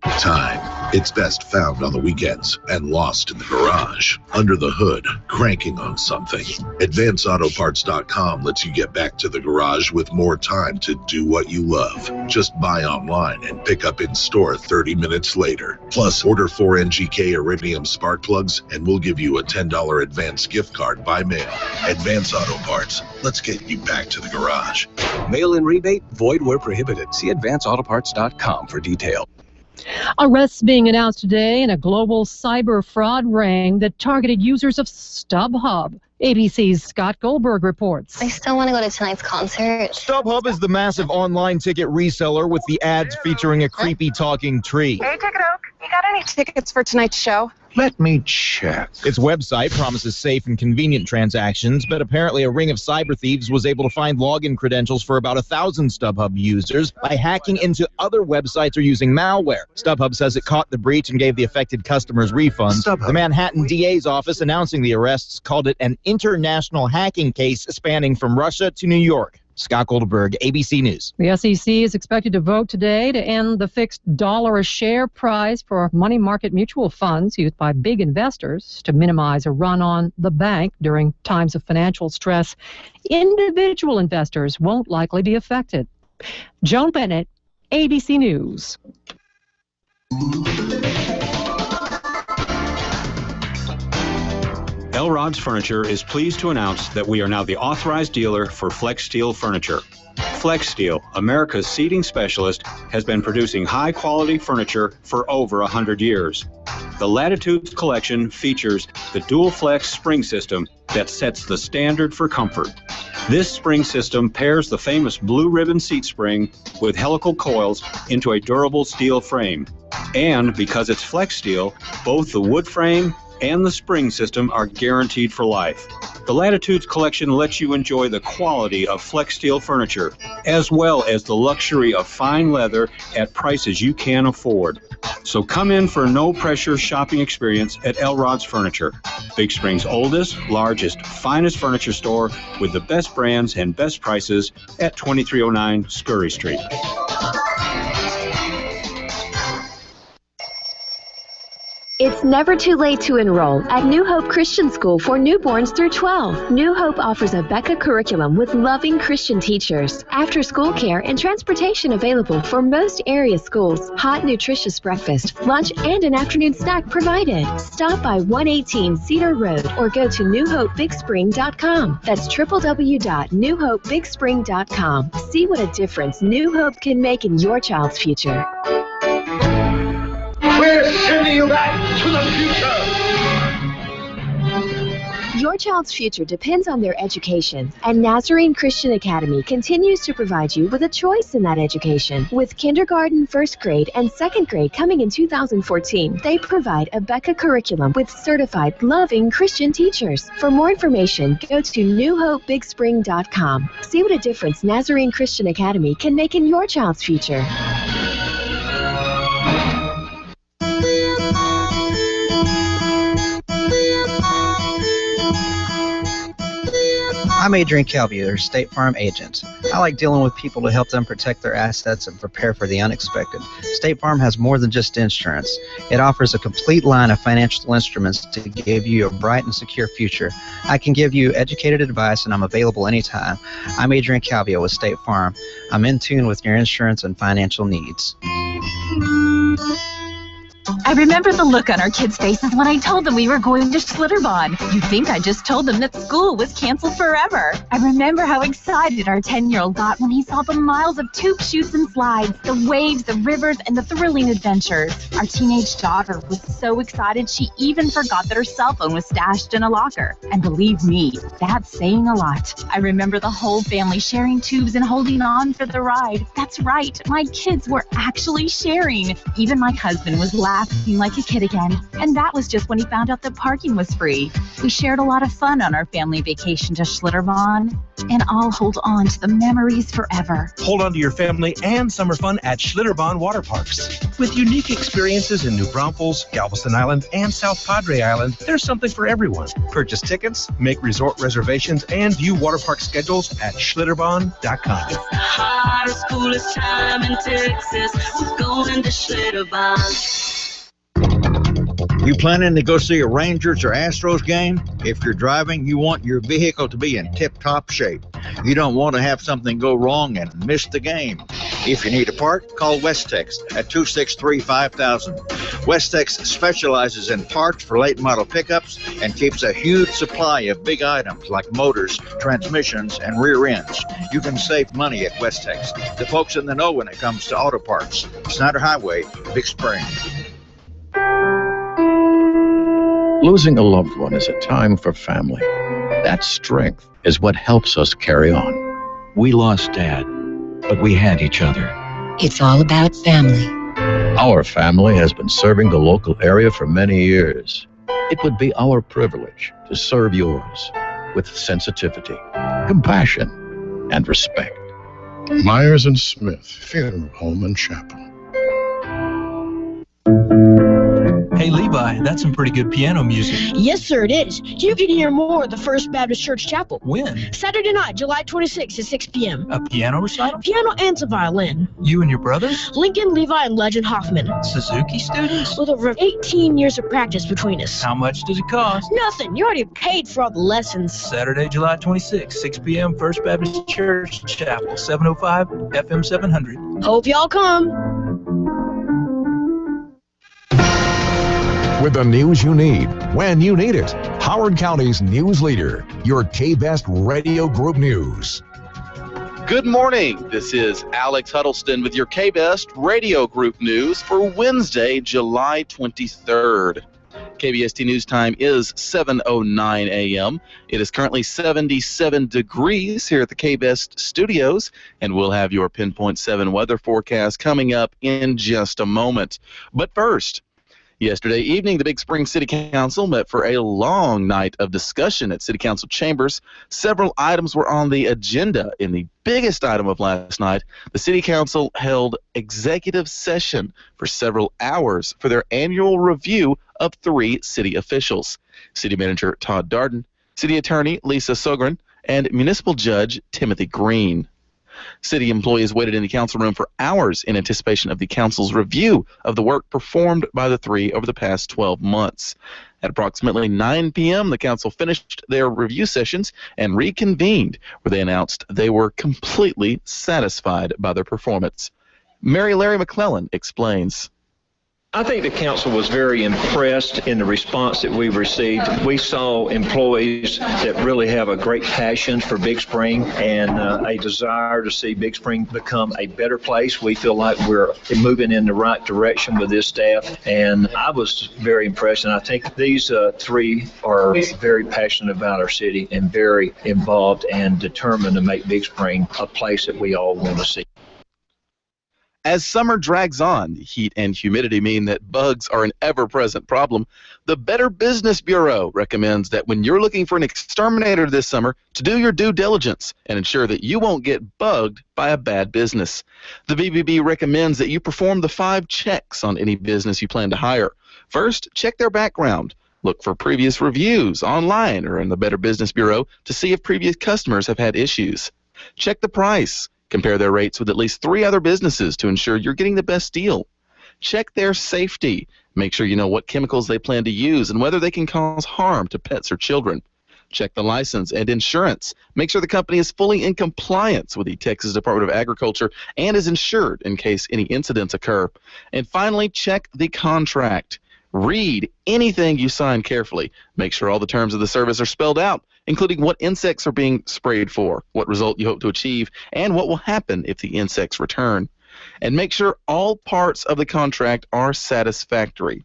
Time. It's best found on the weekends and lost in the garage, under the hood, cranking on something. AdvanceAutoParts.com lets you get back to the garage with more time to do what you love. Just buy online and pick up in store 30 minutes later. Plus, order 4 NGK Iridium spark plugs and we'll give you a $10 advance gift card by mail. Advance Auto Parts. Let's get you back to the garage. Mail-in rebate, void where prohibited. See AdvanceAutoParts.com for details. Arrests being announced today in a global cyber fraud ring that targeted users of StubHub. ABC's Scott Goldberg reports. I still want to go to tonight's concert. StubHub is the massive online ticket reseller with the ads featuring a creepy talking tree. Hey, Ticket Oak, you got any tickets for tonight's show? Let me check. Its website promises safe and convenient transactions, but apparently a ring of cyber thieves was able to find login credentials for about 1,000 StubHub users by hacking into other websites or using malware. StubHub says it caught the breach and gave the affected customers refunds. The Manhattan DA's office announcing the arrests called it an international hacking case spanning from Russia to New York. Scott Goldberg, ABC News. The SEC is expected to vote today to end the fixed $1 a share price for money market mutual funds used by big investors to minimize a run on the bank during times of financial stress. Individual investors won't likely be affected. Joan Bennett, ABC News. Elrod's Furniture is pleased to announce that we are now the authorized dealer for Flex Steel furniture. Flex Steel, America's seating specialist, has been producing high-quality furniture for over 100 years. The Latitudes collection features the Dual Flex spring system that sets the standard for comfort. This spring system pairs the famous blue ribbon seat spring with helical coils into a durable steel frame. And because it's Flex Steel, both the wood frame and the spring system are guaranteed for life. The Latitudes collection lets you enjoy the quality of Flex Steel furniture, as well as the luxury of fine leather at prices you can afford. So come in for a no-pressure shopping experience at Elrod's Furniture, Big Spring's oldest, largest, finest furniture store with the best brands and best prices at 2309 Scurry Street. It's never too late to enroll at New Hope Christian School for newborns through 12. New Hope offers a Becca curriculum with loving Christian teachers, after-school care, and transportation available for most area schools. Hot, nutritious breakfast, lunch, and an afternoon snack provided. Stop by 118 Cedar Road or go to newhopebigspring.com. That's www.newhopebigspring.com. See what a difference New Hope can make in your child's future. We're sending you back to the future. Your child's future depends on their education, and Nazarene Christian Academy continues to provide you with a choice in that education. With kindergarten, first grade, and second grade coming in 2014, they provide a Becca curriculum with certified, loving Christian teachers. For more information, go to newhopebigspring.com. See what a difference Nazarene Christian Academy can make in your child's future. I'm Adrian Calvi, their State Farm agent. I like dealing with people to help them protect their assets and prepare for the unexpected. State Farm has more than just insurance. It offers a complete line of financial instruments to give you a bright and secure future. I can give you educated advice, and I'm available anytime. I'm Adrian Calvi with State Farm. I'm in tune with your insurance and financial needs. I remember the look on our kids' faces when I told them we were going to Schlitterbahn. You'd think I just told them that school was canceled forever. I remember how excited our 10-year-old got when he saw the miles of tube chutes and slides, the waves, the rivers, and the thrilling adventures. Our teenage daughter was so excited she even forgot that her cell phone was stashed in a locker. And believe me, that's saying a lot. I remember the whole family sharing tubes and holding on for the ride. That's right, my kids were actually sharing. Even my husband was laughing like a kid again. And that was just when he found out that parking was free. We shared a lot of fun on our family vacation to Schlitterbahn, and I'll hold on to the memories forever. Hold on to your family and summer fun at Schlitterbahn Water Parks. With unique experiences in New Braunfels, Galveston Island, and South Padre Island, there's something for everyone. Purchase tickets, make resort reservations, and view water park schedules at Schlitterbahn.com. It's the hottest, coolest time in Texas. We're going to Schlitterbahn. You planning to go see a Rangers or Astros game? If you're driving, you want your vehicle to be in tip-top shape. You don't want to have something go wrong and miss the game. If you need a part, call Westex at 263-5000. Westex specializes in parts for late model pickups and keeps a huge supply of big items like motors, transmissions, and rear ends. You can save money at Westex. The folks in the know when it comes to auto parts. Snyder Highway, Big Spring. Losing a loved one is a time for family. That strength is what helps us carry on. We lost Dad, but we had each other. It's all about family. Our family has been serving the local area for many years. It would be our privilege to serve yours with sensitivity, compassion, and respect. Myers and Smith Funeral Home and Chapel. Hey, Levi, that's some pretty good piano music. Yes, sir, it is. You can hear more at the First Baptist Church Chapel. When? Saturday night, July 26th at 6 p.m. A piano recital? Piano and some violin. You and your brothers? Lincoln, Levi, and Legend Hoffman. Suzuki students? With over 18 years of practice between us. How much does it cost? Nothing. You already paid for all the lessons. Saturday, July 26th, 6 p.m., First Baptist Church Chapel, 705 FM 700. Hope y'all come. With the news you need, when you need it. Howard County's news leader, your K-Best Radio Group News. Good morning. This is Alex Huddleston with your K-Best Radio Group News for Wednesday, July 23rd. KBST News Time is 7:09 a.m. It is currently 77 degrees here at the K-Best Studios, and we'll have your Pinpoint 7 weather forecast coming up in just a moment. But first, yesterday evening, the Big Spring City Council met for a long night of discussion at City Council chambers. Several items were on the agenda. In the biggest item of last night, the City Council held executive session for several hours for their annual review of 3 city officials: City Manager Todd Darden, City Attorney Lisa Sogren, and Municipal Judge Timothy Green. City employees waited in the council room for hours in anticipation of the council's review of the work performed by the 3 over the past 12 months. At approximately 9 p.m., the council finished their review sessions and reconvened, where they announced they were completely satisfied by their performance. Mary Larry McClellan explains. I think the council was very impressed in the response that we received. We saw employees that really have a great passion for Big Spring and a desire to see Big Spring become a better place. We feel like we're moving in the right direction with this staff, and I was very impressed. And I think these 3 are very passionate about our city and very involved and determined to make Big Spring a place that we all want to see. As summer drags on, heat and humidity mean that bugs are an ever-present problem. The Better Business Bureau recommends that when you're looking for an exterminator this summer, to do your due diligence and ensure that you won't get bugged by a bad business. The BBB recommends that you perform the 5 checks on any business you plan to hire. First, check their background. Look for previous reviews online or in the Better Business Bureau to see if previous customers have had issues. Check the price. Compare their rates with at least 3 other businesses to ensure you're getting the best deal. Check their safety. Make sure you know what chemicals they plan to use and whether they can cause harm to pets or children. Check the license and insurance. Make sure the company is fully in compliance with the Texas Department of Agriculture and is insured in case any incidents occur. And finally, check the contract. Read anything you sign carefully. Make sure all the terms of the service are spelled out, including what insects are being sprayed for, what result you hope to achieve, and what will happen if the insects return. And make sure all parts of the contract are satisfactory.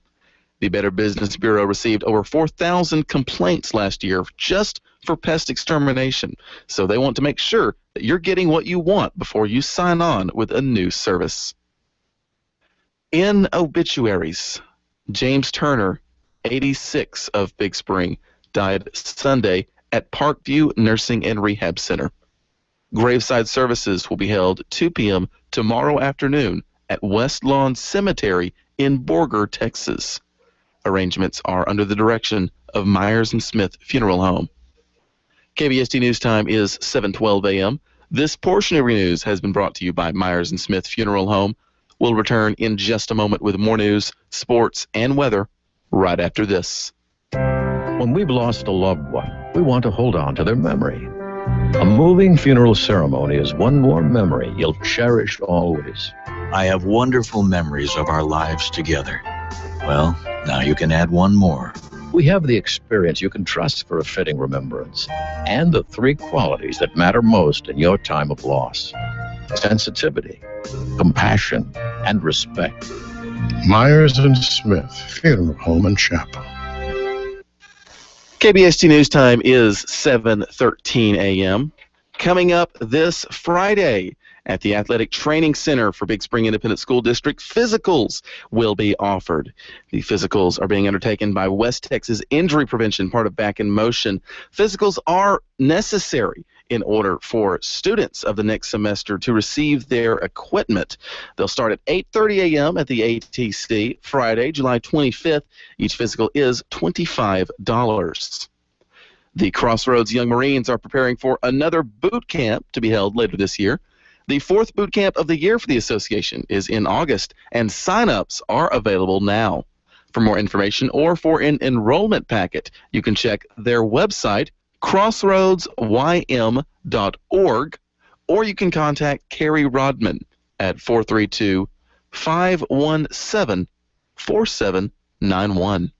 The Better Business Bureau received over 4,000 complaints last year just for pest extermination, so they want to make sure that you're getting what you want before you sign on with a new service. In obituaries, James Turner, 86, of Big Spring, died Sunday at Parkview Nursing and Rehab Center. Graveside services will be held 2 p.m. tomorrow afternoon at West Lawn Cemetery in Borger, Texas. Arrangements are under the direction of Myers & Smith Funeral Home. KBST News Time is 7:12 a.m. This portion of your news has been brought to you by Myers & Smith Funeral Home. We'll return in just a moment with more news, sports, and weather right after this. When we've lost a loved one, we want to hold on to their memory. A moving funeral ceremony is one more memory you'll cherish always. I have wonderful memories of our lives together. Well, now you can add one more. We have the experience you can trust for a fitting remembrance, and the 3 qualities that matter most in your time of loss: sensitivity, compassion, and respect. Myers & Smith Funeral Home and Chapel. KBST News Time is 7:13 a.m. Coming up this Friday at the Athletic Training Center for Big Spring Independent School District, physicals will be offered. The physicals are being undertaken by West Texas Injury Prevention, part of Back in Motion. Physicals are necessary in order for students of the next semester to receive their equipment. They'll start at 8:30 a.m. at the ATC, Friday, July 25th. Each physical is $25. The Crossroads Young Marines are preparing for another boot camp to be held later this year. The 4th boot camp of the year for the association is in August, and sign-ups are available now. For more information or for an enrollment packet, you can check their website, crossroadsym.org, or you can contact Carrie Rodman at 432-517-4791.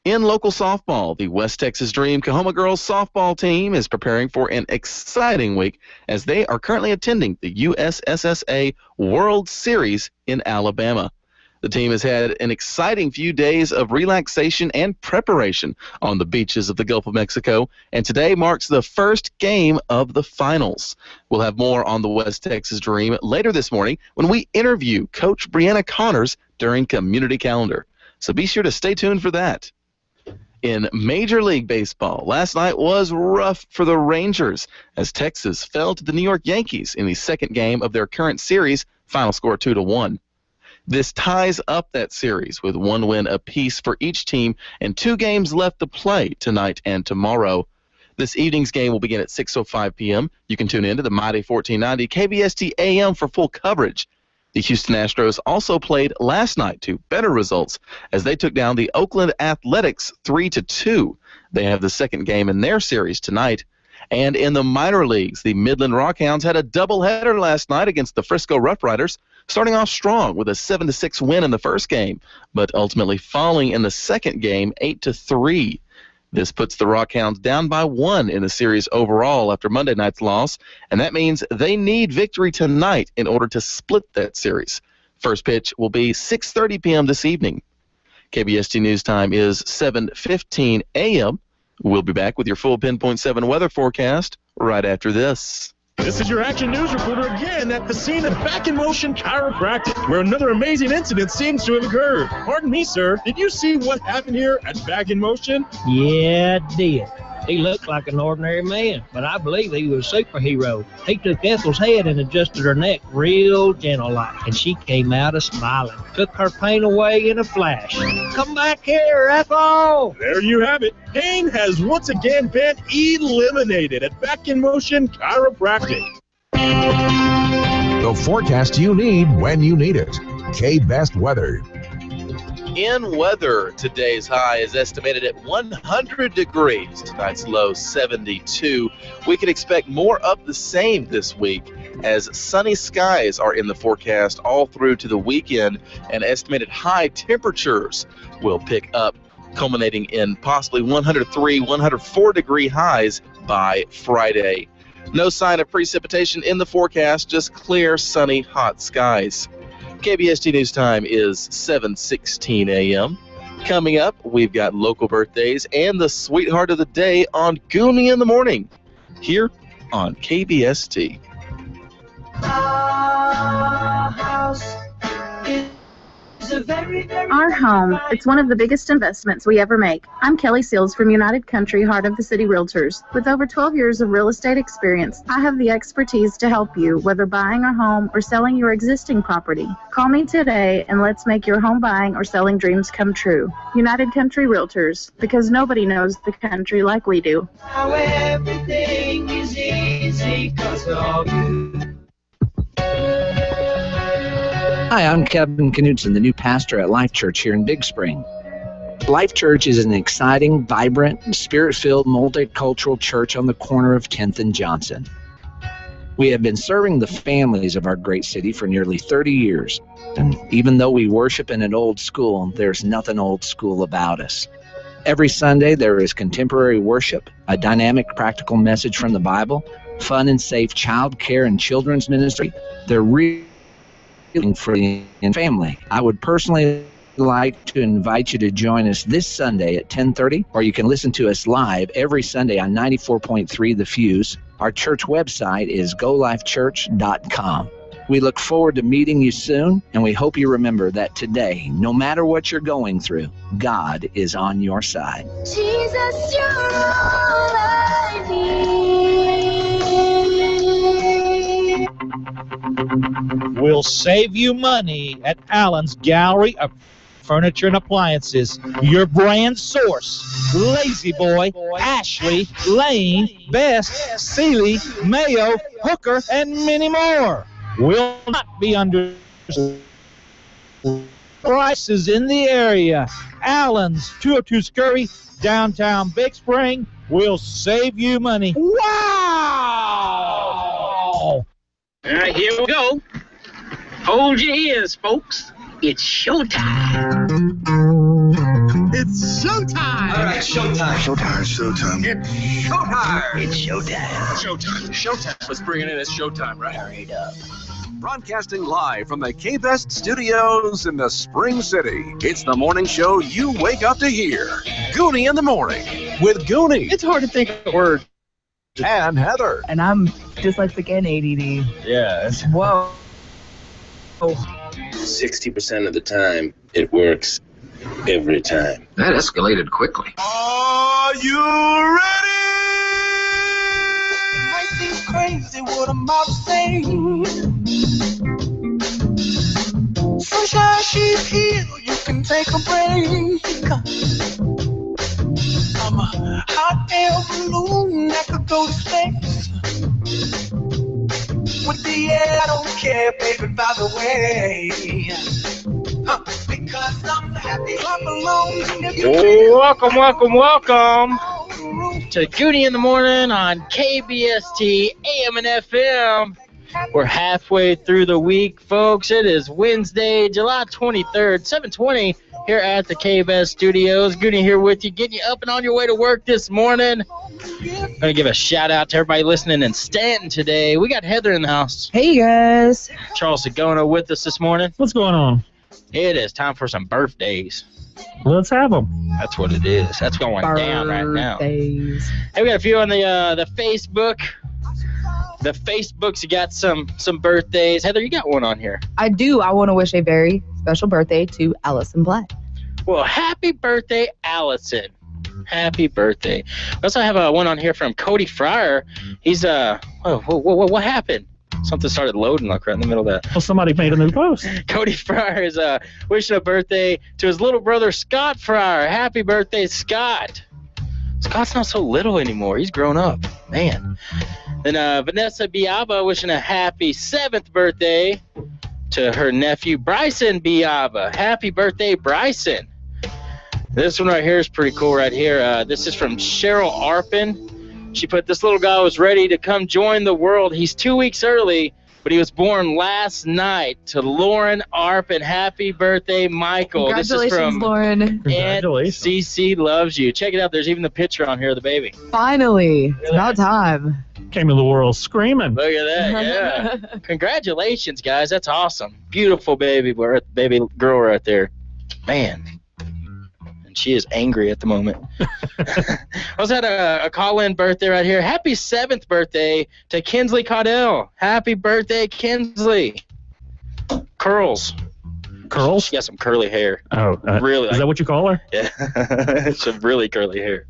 In local softball, the West Texas Dream Coahoma girls softball team is preparing for an exciting week as they are currently attending the USSSA World Series in Alabama. The team has had an exciting few days of relaxation and preparation on the beaches of the Gulf of Mexico, and today marks the first game of the finals. We'll have more on the West Texas Dream later this morning when we interview Coach Brianna Connors during Community Calendar. So be sure to stay tuned for that. In Major League Baseball, last night was rough for the Rangers as Texas fell to the New York Yankees in the second game of their current series, final score 2-1. This ties up that series with 1 win apiece for each team and 2 games left to play tonight and tomorrow. This evening's game will begin at 6:05 p.m. You can tune in to the Mighty 1490 KBST AM for full coverage. The Houston Astros also played last night to better results as they took down the Oakland Athletics 3-2. They have the second game in their series tonight. And in the minor leagues, the Midland Rockhounds had a doubleheader last night against the Frisco Rough Riders, starting off strong with a 7-6 win in the first game, but ultimately falling in the second game 8-3. This puts the Rockhounds down by 1 in the series overall after Monday night's loss, and that means they need victory tonight in order to split that series. First pitch will be 6:30 p.m. this evening. KBST News Time is 7:15 a.m. We'll be back with your full Pinpoint 7 weather forecast right after this. This is your Action News reporter again at the scene of Back in Motion Chiropractic, where another amazing incident seems to have occurred. Pardon me, sir. Did you see what happened here at Back in Motion? Yeah, I did. He looked like an ordinary man, but I believe he was a superhero. He took Ethel's head and adjusted her neck real gentle-like, and she came out a-smiling. Took her pain away in a flash. Come back here, Ethel! There you have it. Pain has once again been eliminated at Back in Motion Chiropractic. The forecast you need when you need it. K-Best Weather. In weather, today's high is estimated at 100 degrees. Tonight's low, 72. We can expect more of the same this week as sunny skies are in the forecast all through to the weekend, and estimated high temperatures will pick up, culminating in possibly 103, 104 degree highs by Friday. No sign of precipitation in the forecast, just clear, sunny, hot skies. KBST News Time is 7:16 a.m. Coming up, we've got local birthdays and the sweetheart of the day on Gooney in the Morning, here on KBST. Our home, it's one of the biggest investments we ever make. I'm Kelly Seals from United Country Heart of the City Realtors. With over 12 years of real estate experience, I have the expertise to help you, whether buying a home or selling your existing property. Call me today and let's make your home buying or selling dreams come true. United Country Realtors, because nobody knows the country like we do. Now everything is easy 'cause of you. Hi, I'm Kevin Knutson, the new pastor at Life Church here in Big Spring. Life Church is an exciting, vibrant, spirit-filled, multicultural church on the corner of 10th and Johnson. We have been serving the families of our great city for nearly 30 years. And even though we worship in an old school, there's nothing old school about us. Every Sunday there is contemporary worship, a dynamic, practical message from the Bible, fun and safe child care and children's ministry. They're really for the family. I would personally like to invite you to join us this Sunday at 10:30, or you can listen to us live every Sunday on 94.3 The Fuse. Our church website is golifechurch.com. We look forward to meeting you soon, and we hope you remember that today, no matter what you're going through, God is on your side. Jesus, you're all I need. We'll save you money at Allen's Gallery of Furniture and Appliances. Your brand source: Lazy Boy, Ashley, Lane, Best, Sealy, Mayo, Hooker, and many more. Will not be under prices in the area. Allen's, 202 Scurry, downtown Big Spring. Will save you money. Wow! All right, here we go. Hold your ears, folks. It's showtime. It's showtime. All right, showtime. Showtime. Showtime. It's showtime. It's showtime. Showtime. Showtime. Let's bring it in. It's showtime, right? Hurry it up. Broadcasting live from the K-Best studios in the Spring City. It's the morning show you wake up to hear. Gooney in the Morning with Gooney. It's hard to think of a word. And Heather. And I'm dyslexic and ADD. Yeah. Whoa. 60% of the time, it works every time. That escalated quickly. Are you ready? Might seem crazy what I'm about to say. Sunshine, she's here. You can take a break. I'm a hot air balloon that could go to space. With the air, I don't care, baby, by the way. Because I'm happy, clap along. Welcome to Gooney in the Morning on KBST AM and FM. We're halfway through the week, folks. It is Wednesday, July 23rd, 7:20 here at the KBS Studios. Gooney here with you, getting you up and on your way to work this morning. I'm going to give a shout-out to everybody listening in Stanton today. We got Heather in the house. Hey, guys. Charles Sagona with us this morning. What's going on? It is time for some birthdays. Let's have them. That's what it is. That's going down right now. Birthdays. Hey, we got a few on the Facebook. The Facebook's got some birthdays. Heather, you got one on here. I do. I want to wish a very special birthday to Allison Black. Well, happy birthday, Allison. Happy birthday. We also have one on here from Cody Fryer. He's, what happened? Something started loading like right in the middle of that. Well, somebody made a new post. Cody Fryer is wishing a birthday to his little brother, Scott Fryer. Happy birthday, Scott. Scott's not so little anymore. He's grown up. Man. Then Vanessa Biaba wishing a happy 7th birthday to her nephew, Bryson Biava. Happy birthday, Bryson. This one right here is pretty cool right here. This is from Cheryl Arpin. She put, this little guy was ready to come join the world. He's 2 weeks early, but he was born last night. To Lauren Arpin. Happy birthday, Michael. Congratulations, this is from Lauren. Congratulations. Aunt CC loves you. Check it out. There's even the picture on here of the baby. Finally. It's about time. Came to the world screaming. Look at that, yeah. Congratulations, guys. That's awesome. Beautiful baby girl right there. Man. And she is angry at the moment. I also had a call-in birthday right here. Happy 7th birthday to Kinsley Caudell. Happy birthday, Kinsley. Curls. Curls? She got some curly hair. Oh, really? Is that what you call her? Yeah. Some really curly hair.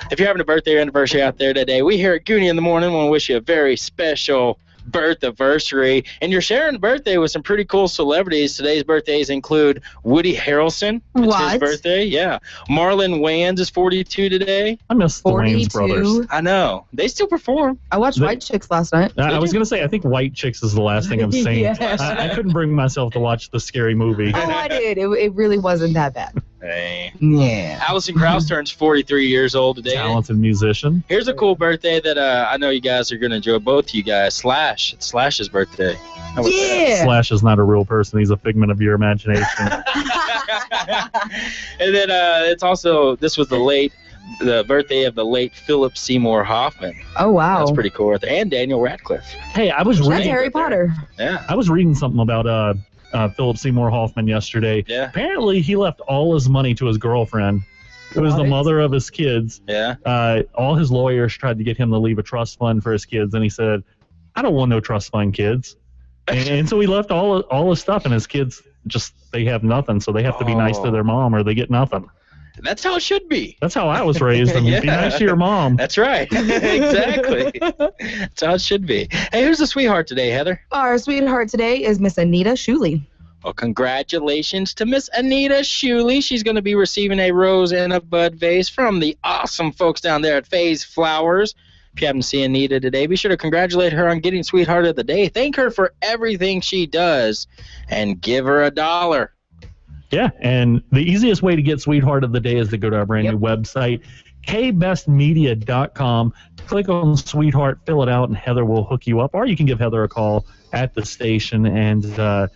If you're having a birthday or anniversary out there today, we here at Gooney in the Morning want to wish you a very special birth-iversary. And you're sharing a birthday with some pretty cool celebrities. Today's birthdays include Woody Harrelson. It's his birthday, yeah. Marlon Wayans is 42 today. I miss the Wayans brothers. I know. They still perform. I watched White Chicks last night. I was going to say, I think White Chicks is the last thing I've seen. Yes. I couldn't bring myself to watch the scary movie. Oh, I did. It really wasn't that bad. Hey. Yeah. Allison Krauss turns 43 years old today. Talented musician. Here's a cool birthday that I know you guys are going to enjoy, both of you guys. Slash. It's Slash's birthday. How about that? Slash is not a real person. He's a figment of your imagination. And then it's also, this was the birthday of the late Philip Seymour Hoffman. Oh, wow. That's pretty cool. And Daniel Radcliffe. Hey, I was That's reading. Harry Potter. Yeah. I was reading something about Philip Seymour Hoffman yesterday. Yeah. Apparently, he left all his money to his girlfriend, who was the mother of his kids. Yeah. All his lawyers tried to get him to leave a trust fund for his kids, and he said, "I don't want no trust fund, kids." And so he left all his stuff, and his kids they have nothing, so they have to be nice to their mom, or they get nothing. That's how it should be. That's how I was raised. I mean, Yeah. be nice to your mom. That's right. Exactly. That's how it should be. Hey, who's the sweetheart today, Heather? Our sweetheart today is Miss Anita Shuley. Well, congratulations to Miss Anita Shuley. She's going to be receiving a rose and a bud vase from the awesome folks down there at Faye's Flowers. If you happen to see Anita today, be sure to congratulate her on getting Sweetheart of the Day. Thank her for everything she does and give her $1. Yeah, and the easiest way to get Sweetheart of the Day is to go to our brand new website, kbestmedia.com. Click on Sweetheart, fill it out, and Heather will hook you up. Or you can give Heather a call at the station, and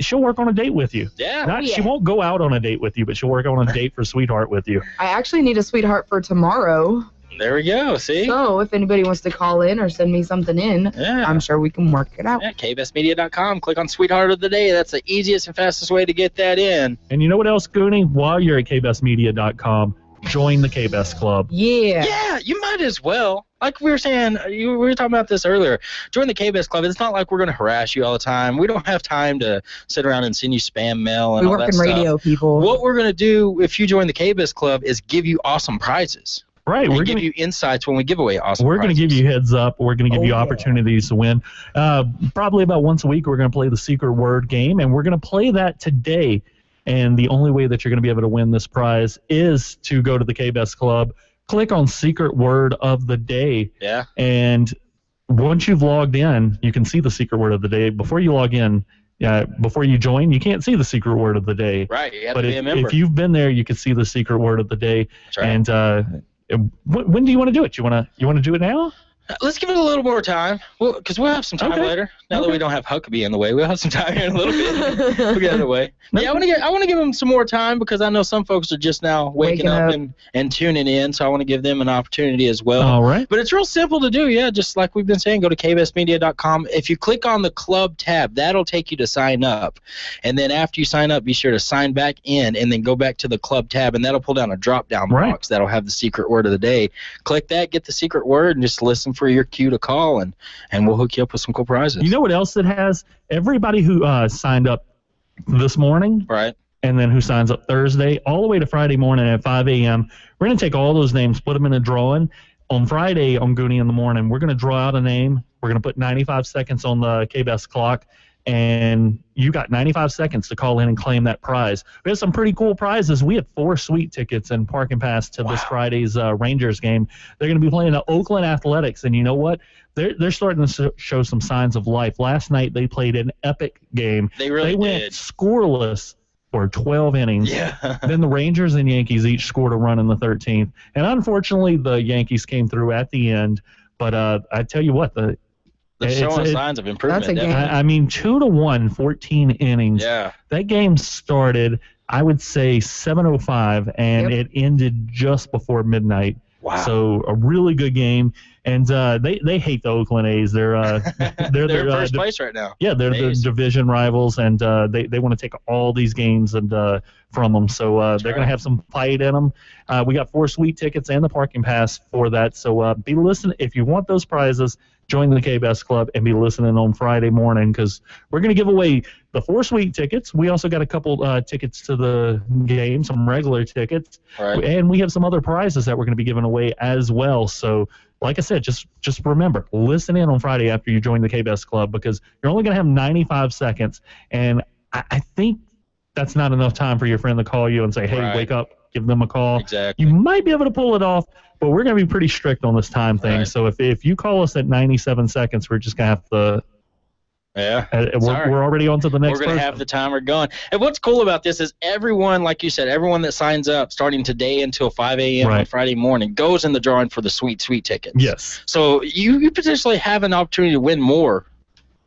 she'll work on a date with you. Yeah. She won't go out on a date with you, but she'll work on a date for Sweetheart with you. I actually need a sweetheart for tomorrow. There we go, see? So if anybody wants to call in or send me something in, I'm sure we can work it out. Yeah, kbestmedia.com. Click on Sweetheart of the Day. That's the easiest and fastest way to get that in. And you know what else, Gooney? While you're at kbestmedia.com, join the KBest Club. Yeah. Yeah, you might as well. Like we were saying, we were talking about this earlier. Join the KBest Club. It's not like we're going to harass you all the time. We don't have time to sit around and send you spam mail and all that stuff. We work in radio, people. What we're going to do if you join the KBest Club is give you awesome prizes. Right, we're going to give you insights when we give away awesome We're going to prizes. give you heads up. We're going to give you opportunities to win. Probably about once a week, we're going to play the secret word game, and we're going to play that today. And the only way that you're going to be able to win this prize is to go to the KBest Club, click on secret word of the day. Yeah. And once you've logged in, you can see the secret word of the day. Before you log in, before you join, you can't see the secret word of the day. Right, you have but to be a member. If you've been there, you can see the secret word of the day. That's right. And when do you want to do it? You want to do it now? Let's give it a little more time, because we'll have some time later. Now that we don't have Huckabee in the way, we'll have some time here in a little bit. We'll get it away. Yeah, I want to give them some more time, because I know some folks are just now waking up and tuning in, so I want to give them an opportunity as well. All right. But it's real simple to do, just like we've been saying. Go to kbestmedia.com. If you click on the club tab, that'll take you to sign up. And then after you sign up, be sure to sign back in, and then go back to the club tab, and that'll pull down a drop-down box that'll have the secret word of the day. Click that, get the secret word, and just listen for your cue to call, and we'll hook you up with some cool prizes. You know what else it has? Everybody who signed up this morning, right, and then who signs up Thursday, all the way to Friday morning at 5 a.m., we're going to take all those names, put them in a drawing. On Friday on Gooney in the Morning, we're going to draw out a name. We're going to put 95 seconds on the KBest clock, and you got 95 seconds to call in and claim that prize. We have some pretty cool prizes. We had 4 sweet tickets and parking pass to this Friday's Rangers game. They're going to be playing the Oakland Athletics, and you know what? They're starting to show some signs of life. Last night they played an epic game. They really went scoreless for 12 innings. Yeah. Then the Rangers and Yankees each scored a run in the 13th, and unfortunately the Yankees came through at the end. But I tell you what, they're showing signs of improvement. That's a game. I mean, 2-1, 14 innings. Yeah. That game started, I would say, 7:05, and it ended just before midnight. Wow. So a really good game, and they hate the Oakland A's. They're they're in first place right now. Yeah, they're the division rivals, and they want to take all these games and from them. So they're going to have some fight in them. We got 4 sweet tickets and the parking pass for that. So be listening if you want those prizes. Join the K-Best Club and be listening on Friday morning, because we're going to give away the 4 sweet tickets. We also got a couple tickets to the game, some regular tickets, and we have some other prizes that we're going to be giving away as well. So, like I said, just remember, listen in on Friday after you join the K-Best Club, because you're only going to have 95 seconds, and I think that's not enough time for your friend to call you and say, hey, wake up, give them a call. Exactly. You might be able to pull it off, but we're going to be pretty strict on this time thing. So if you call us at 97 seconds, we're just going to have to. Yeah. We're already on to the next We're going to have the timer going. And what's cool about this is everyone, like you said, everyone that signs up starting today until 5 a.m. on Friday morning goes in the drawing for the sweet tickets. Yes. So you potentially have an opportunity to win more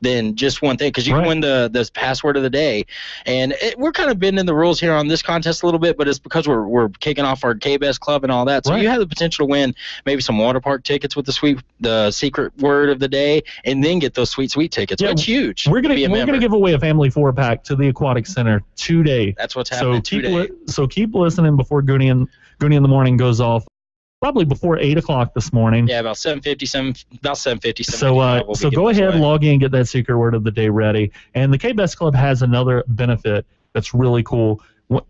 than just one thing, because you can win the password of the day. And we're kind of bending the rules here on this contest a little bit, but it's because we're kicking off our K-Best Club and all that. So you have the potential to win maybe some water park tickets with the secret word of the day, and then get those sweet tickets. That's huge. We're gonna give away a family 4-pack to the Aquatic Center today. That's what's happening today. So keep listening before Gooney in the morning goes off. Probably before 8 o'clock this morning. Yeah, about 7:50. So go ahead, log in, get that secret word of the day ready. And the K-Best Club has another benefit that's really cool.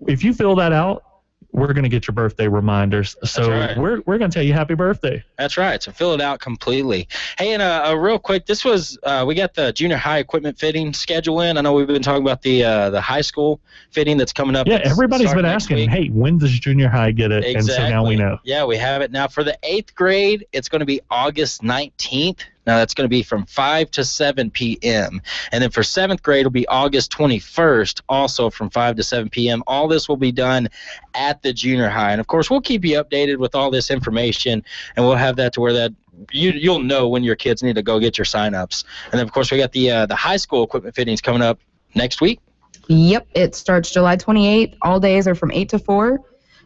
If you fill that out, we're going to get your birthday reminders. So we're going to tell you happy birthday. That's right. So fill it out completely. Hey, and real quick, this was we got the junior high equipment fitting schedule in. I know we've been talking about the high school fitting that's coming up. Yeah, everybody's been asking, hey, when does junior high get it? Exactly. And so now we know. Yeah, we have it now. For the 8th grade, it's going to be August 19th. Now, that's going to be from 5 to 7 p.m. And then for 7th grade, it'll be August 21st, also from 5 to 7 p.m. All this will be done at the junior high. And, of course, we'll keep you updated with all this information, and we'll have that to where that you'll know when your kids need to go get your sign-ups. And then, of course, we got the high school equipment fittings coming up next week. Yep, it starts July 28th. All days are from 8 to 4.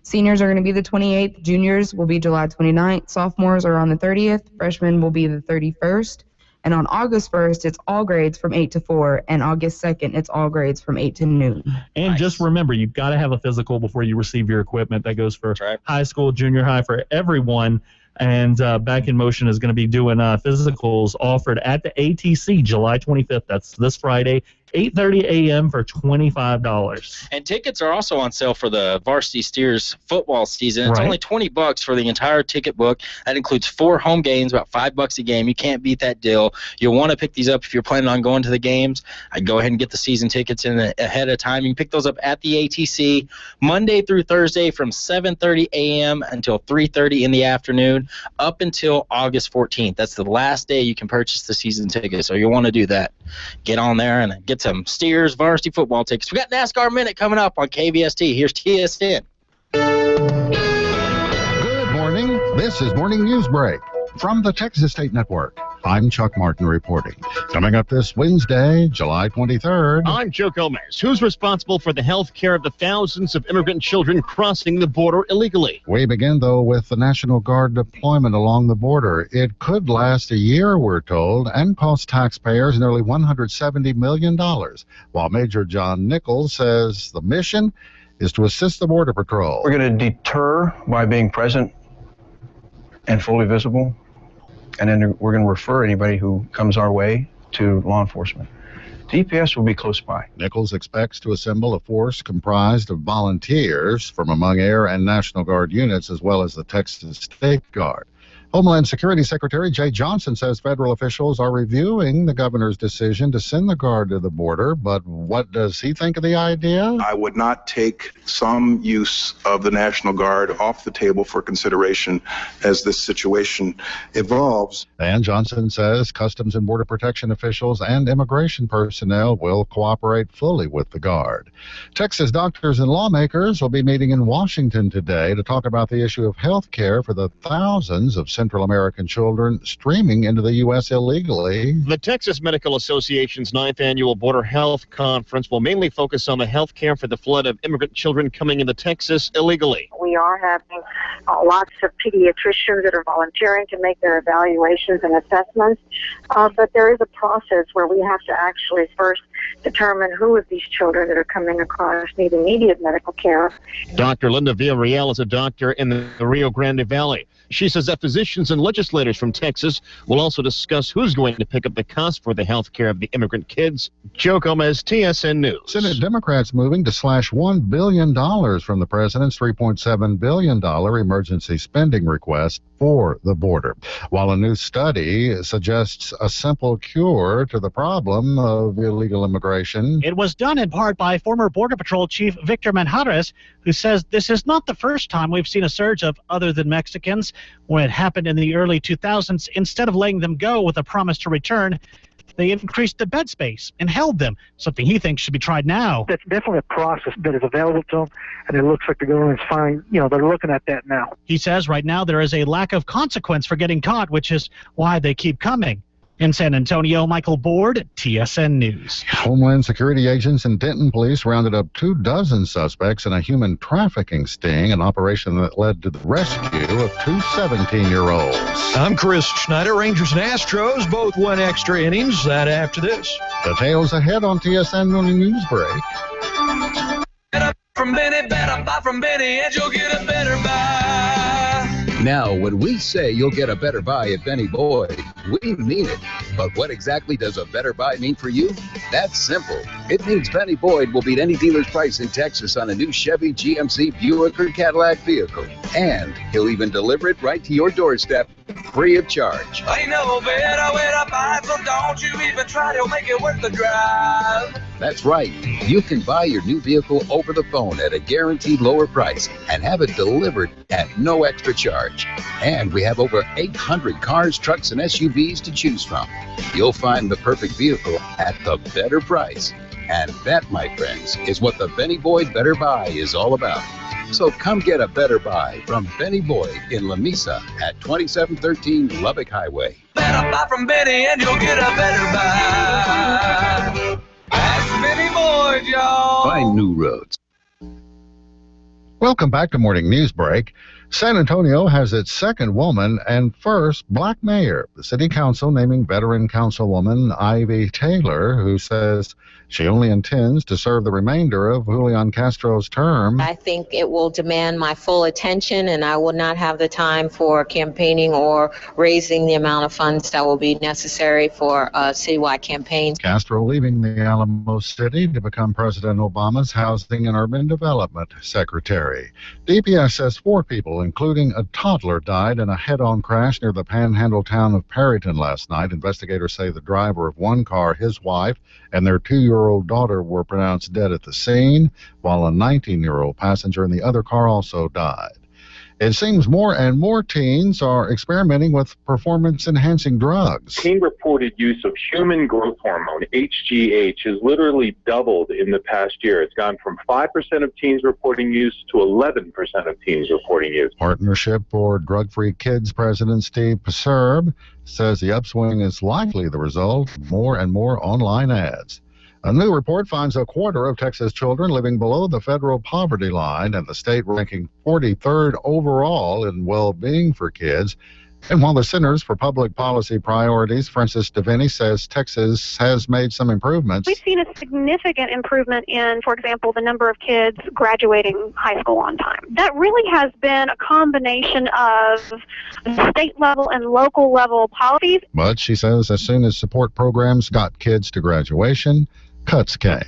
Seniors are going to be the 28th. Juniors will be July 29th. Sophomores are on the 30th. Freshmen will be the 31st. And on August 1st, it's all grades from 8 to 4. And August 2nd, it's all grades from 8 to noon. And just remember, you've got to have a physical before you receive your equipment. That goes for high school, junior high, for everyone. And Back in Motion is going to be doing physicals offered at the ATC July 25th. That's this Friday, 8:30 a.m. for $25. And tickets are also on sale for the Varsity Steers football season. It's only $20 for the entire ticket book. That includes 4 home games, about $5 a game. You can't beat that deal. You'll want to pick these up if you're planning on going to the games. I'd go ahead and get the season tickets in ahead of time. You can pick those up at the ATC Monday through Thursday from 7:30 a.m. until 3:30 in the afternoon, up until August 14th. That's the last day you can purchase the season ticket. So you'll want to do that. Get on there and get some Steers varsity football tickets. We got NASCAR Minute coming up on KBST. Here's TSN. Good morning. This is Morning News Break from the Texas State Network. I'm Chuck Martin reporting. Coming up this Wednesday, July 23rd. I'm Joe Gomez. Who's responsible for the health care of the thousands of immigrant children crossing the border illegally? We begin, though, with the National Guard deployment along the border. It could last a year, we're told, and cost taxpayers nearly $170 million, while Major John Nichols says the mission is to assist the Border Patrol. We're going to deter by being present and fully visible. And then we're going to refer anybody who comes our way to law enforcement. DPS will be close by. Nichols expects to assemble a force comprised of volunteers from among Air and National Guard units, as well as the Texas State Guard. Homeland Security Secretary Jay Johnson says federal officials are reviewing the governor's decision to send the Guard to the border, but what does he think of the idea? I would not take some use of the National Guard off the table for consideration as this situation evolves. And Johnson says Customs and Border Protection officials and immigration personnel will cooperate fully with the Guard. Texas doctors and lawmakers will be meeting in Washington today to talk about the issue of health care for the thousands of Central American children streaming into the U.S. illegally. The Texas Medical Association's 9th Annual Border Health Conference will mainly focus on the health care for the flood of immigrant children coming into Texas illegally. We are having lots of pediatricians that are volunteering to make their evaluations and assessments, but there is a process where we have to actually first determine who of these children that are coming across need immediate medical care. Dr. Linda Villarreal is a doctor in the Rio Grande Valley. She says that physicians and legislators from Texas will also discuss who's going to pick up the cost for the health care of the immigrant kids. Joe Gomez, TSN News. Senate Democrats moving to slash $1 billion from the president's $3.7 billion emergency spending request for the border, while a new study suggests a simple cure to the problem of illegal immigration. It was done in part by former Border Patrol Chief Victor Manjarres, who says this is not the first time we've seen a surge of other than Mexicans. When it happened in the early 2000s, instead of letting them go with a promise to return, they increased the bed space and held them, something he thinks should be tried now. That's definitely a process that is available to them, and it looks like the government's fine. They're looking at that now. He says right now there is a lack of consequence for getting caught, which is why they keep coming. In San Antonio, Michael Board, TSN News. Homeland Security agents and Denton police rounded up 24 suspects in a human trafficking sting, an operation that led to the rescue of two 17-year-olds. I'm Chris Schneider. Rangers and Astros both won extra innings. That after this. Details ahead on TSN Morning News Break. From Benny, better buy from Benny, and you'll get a better buy. Now, when we say you'll get a better buy at Benny Boyd, we mean it. But what exactly does a better buy mean for you? That's simple. It means Benny Boyd will beat any dealer's price in Texas on a new Chevy, GMC, Buick, or Cadillac vehicle. And he'll even deliver it right to your doorstep, free of charge. Ain't no better way to buy, so don't you even try to make it worth the drive. That's right. You can buy your new vehicle over the phone at a guaranteed lower price and have it delivered at no extra charge. And we have over 800 cars, trucks, and SUVs to choose from. You'll find the perfect vehicle at the better price. And that, my friends, is what the Benny Boyd Better Buy is all about. So come get a better buy from Benny Boyd in La Mesa at 2713 Lubbock Highway. Better buy from Benny and you'll get a better buy. That's Benny Boyd, y'all. Find new roads. Welcome back to Morning News Break. San Antonio has its second woman and first black mayor. The city council naming veteran councilwoman Ivy Taylor, who says she only intends to serve the remainder of Julian Castro's term. I think it will demand my full attention, and I will not have the time for campaigning or raising the amount of funds that will be necessary for citywide campaigns. Castro leaving the Alamo City to become President Obama's Housing and Urban Development Secretary. DPS says 4 people, including a toddler, died in a head-on crash near the panhandle town of Perryton last night. Investigators say the driver of one car, his wife, and their 2-year-old daughter were pronounced dead at the scene, while a 19-year-old passenger in the other car also died. It seems more and more teens are experimenting with performance-enhancing drugs. Teen-reported use of human growth hormone, HGH, has literally doubled in the past year. It's gone from 5% of teens reporting use to 11% of teens reporting use. Partnership for Drug-Free Kids President Steve Paserb says the upswing is likely the result of more and more online ads. A new report finds a quarter of Texas children living below the federal poverty line, and the state ranking 43rd overall in well-being for kids. And while the Centers for Public Policy Priorities, Francis Devaney, says Texas has made some improvements. We've seen a significant improvement in, for example, the number of kids graduating high school on time. That really has been a combination of state level and local level policies. But she says as soon as support programs got kids to graduation, cuts came.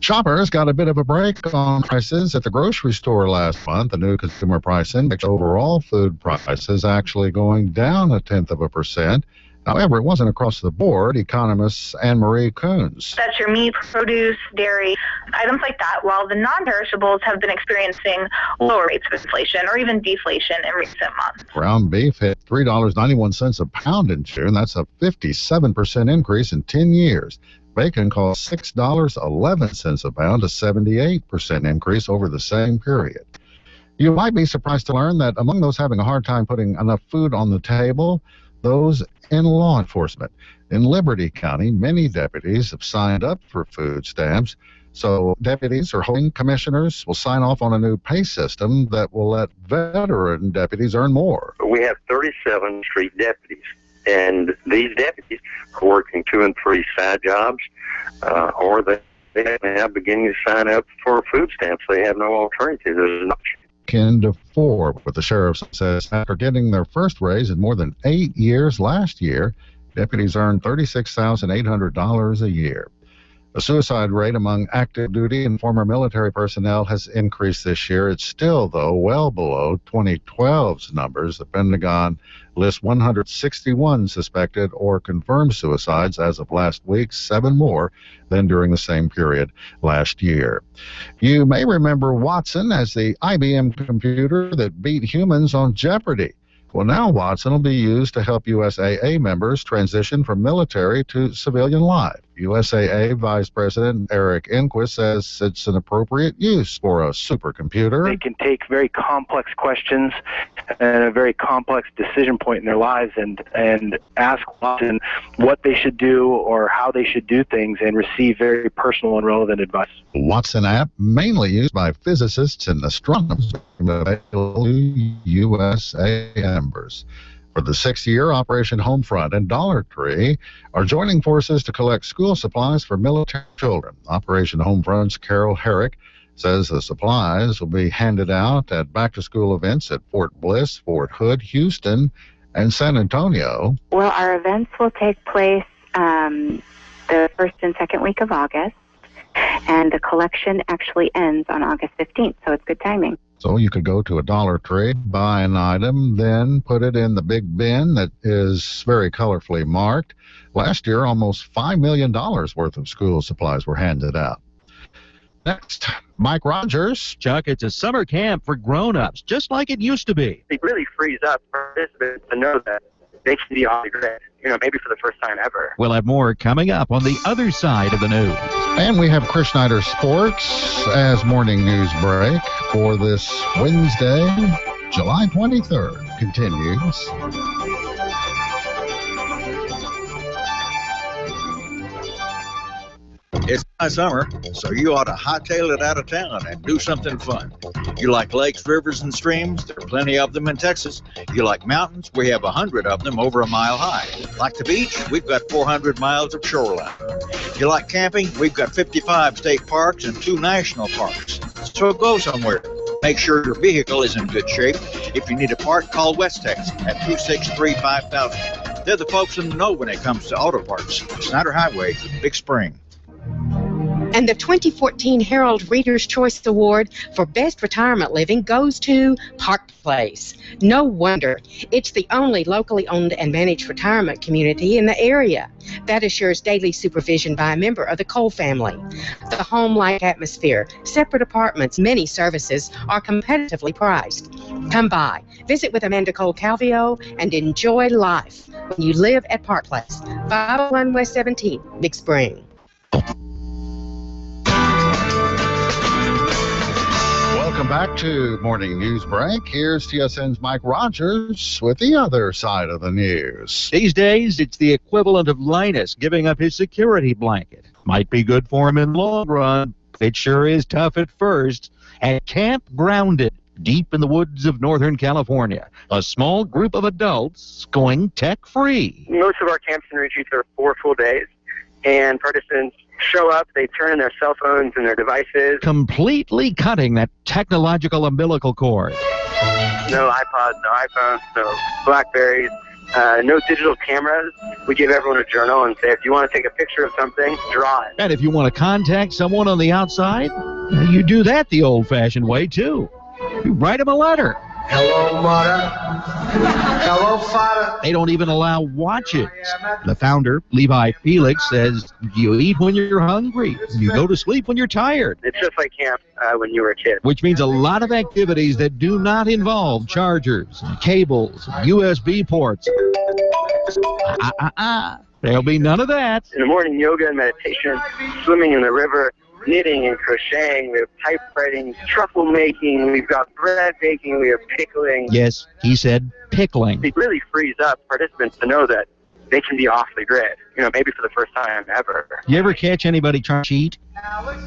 Shoppers got a bit of a break on prices at the grocery store last month. The new consumer price index, overall food prices actually going down 0.1%. However, it wasn't across the board. Economist Anne-Marie Coons. That's your meat, produce, dairy, items like that, while the non-perishables have been experiencing lower rates of inflation or even deflation in recent months. Ground beef hit $3.91 a pound in June. That's a 57% increase in 10 years. Bacon cost $6.11 a pound, a 78% increase over the same period. You might be surprised to learn that among those having a hard time putting enough food on the table, those in law enforcement. In Liberty County, many deputies have signed up for food stamps. So deputies or holding commissioners will sign off on a new pay system that will let veteran deputies earn more. We have 37 street deputies, and these deputies are working 2 and 3 side jobs, or they have beginning to sign up for food stamps. They have no alternative. There's an option. Akin to 4, but the sheriff says after getting their first raise in more than 8 years last year, deputies earned $36,800 a year. The suicide rate among active duty and former military personnel has increased this year. It's still, though, well below 2012's numbers. The Pentagon lists 161 suspected or confirmed suicides as of last week, 7 more than during the same period last year. You may remember Watson as the IBM computer that beat humans on Jeopardy! Well, now Watson will be used to help USAA members transition from military to civilian life. USAA Vice President Eric Enquist says it's an appropriate use for a supercomputer. They can take very complex questions and a very complex decision point in their lives and ask Watson what they should do or how they should do things and receive very personal and relevant advice. Watson app mainly used by physicists and astronomers, USA members. For the 6th year, Operation Homefront and Dollar Tree are joining forces to collect school supplies for military children. Operation Homefront's Carol Herrick says the supplies will be handed out at back-to-school events at Fort Bliss, Fort Hood, Houston, and San Antonio. Well, our events will take place the first and second week of August, and the collection actually ends on August 15th, so it's good timing. So you could go to a Dollar Tree, buy an item, then put it in the big bin that is very colorfully marked. Last year, almost $5 million worth of school supplies were handed out. Next, Mike Rogers. Chuck, it's a summer camp for grown-ups, just like it used to be. It really frees up participants to know that they can be off the grid, maybe for the first time ever. We'll have more coming up on the other side of the news. And we have Chris Schneider Sports as morning news break for this Wednesday, July 23rd. Continues. It's my summer, so you ought to hightail it out of town and do something fun. You like lakes, rivers, and streams? There are plenty of them in Texas. You like mountains? We have 100 of them over a mile high. Like the beach? We've got 400 miles of shoreline. You like camping? We've got 55 state parks and 2 national parks. So go somewhere. Make sure your vehicle is in good shape. If you need a part, call West Tex at 263-5000. They're the folks in the know when it comes to auto parts. Snyder Highway, Big Spring. And the 2014 Herald Reader's Choice Award for Best Retirement Living goes to Park Place. No wonder. It's the only locally owned and managed retirement community in the area that assures daily supervision by a member of the Cole family. The home-like atmosphere, separate apartments, many services are competitively priced. Come by, visit with Amanda Cole Calvio, and enjoy life when you live at Park Place, 501 West 17, Big Spring. Welcome back to Morning News Break. Here's TSN's Mike Rogers with the other side of the news. These days, it's the equivalent of Linus giving up his security blanket. Might be good for him in the long run. It sure is tough at first. At Camp Grounded, deep in the woods of Northern California, a small group of adults going tech-free. Most of our camps and retreats are 4 full days, and participants show up, they turn in their cell phones and their devices. Completely cutting that technological umbilical cord. No iPods, no iPhones, no Blackberries, no digital cameras. We give everyone a journal and say, if you want to take a picture of something, draw it. And if you want to contact someone on the outside, you do that the old-fashioned way, too. You write them a letter. Hello, mother. Hello, father. They don't even allow watches. The founder, Levi Felix, says you eat when you're hungry. You go to sleep when you're tired. It's just like camp when you were a kid. Which means a lot of activities that do not involve chargers, cables, USB ports. There'll be none of that. In the morning, yoga and meditation, swimming in the river, knitting and crocheting, we have typewriting, truffle making, we've got bread baking, we have pickling. Yes, he said pickling. It really frees up participants to know that they can be off the grid, maybe for the first time ever. You ever catch anybody trying to cheat?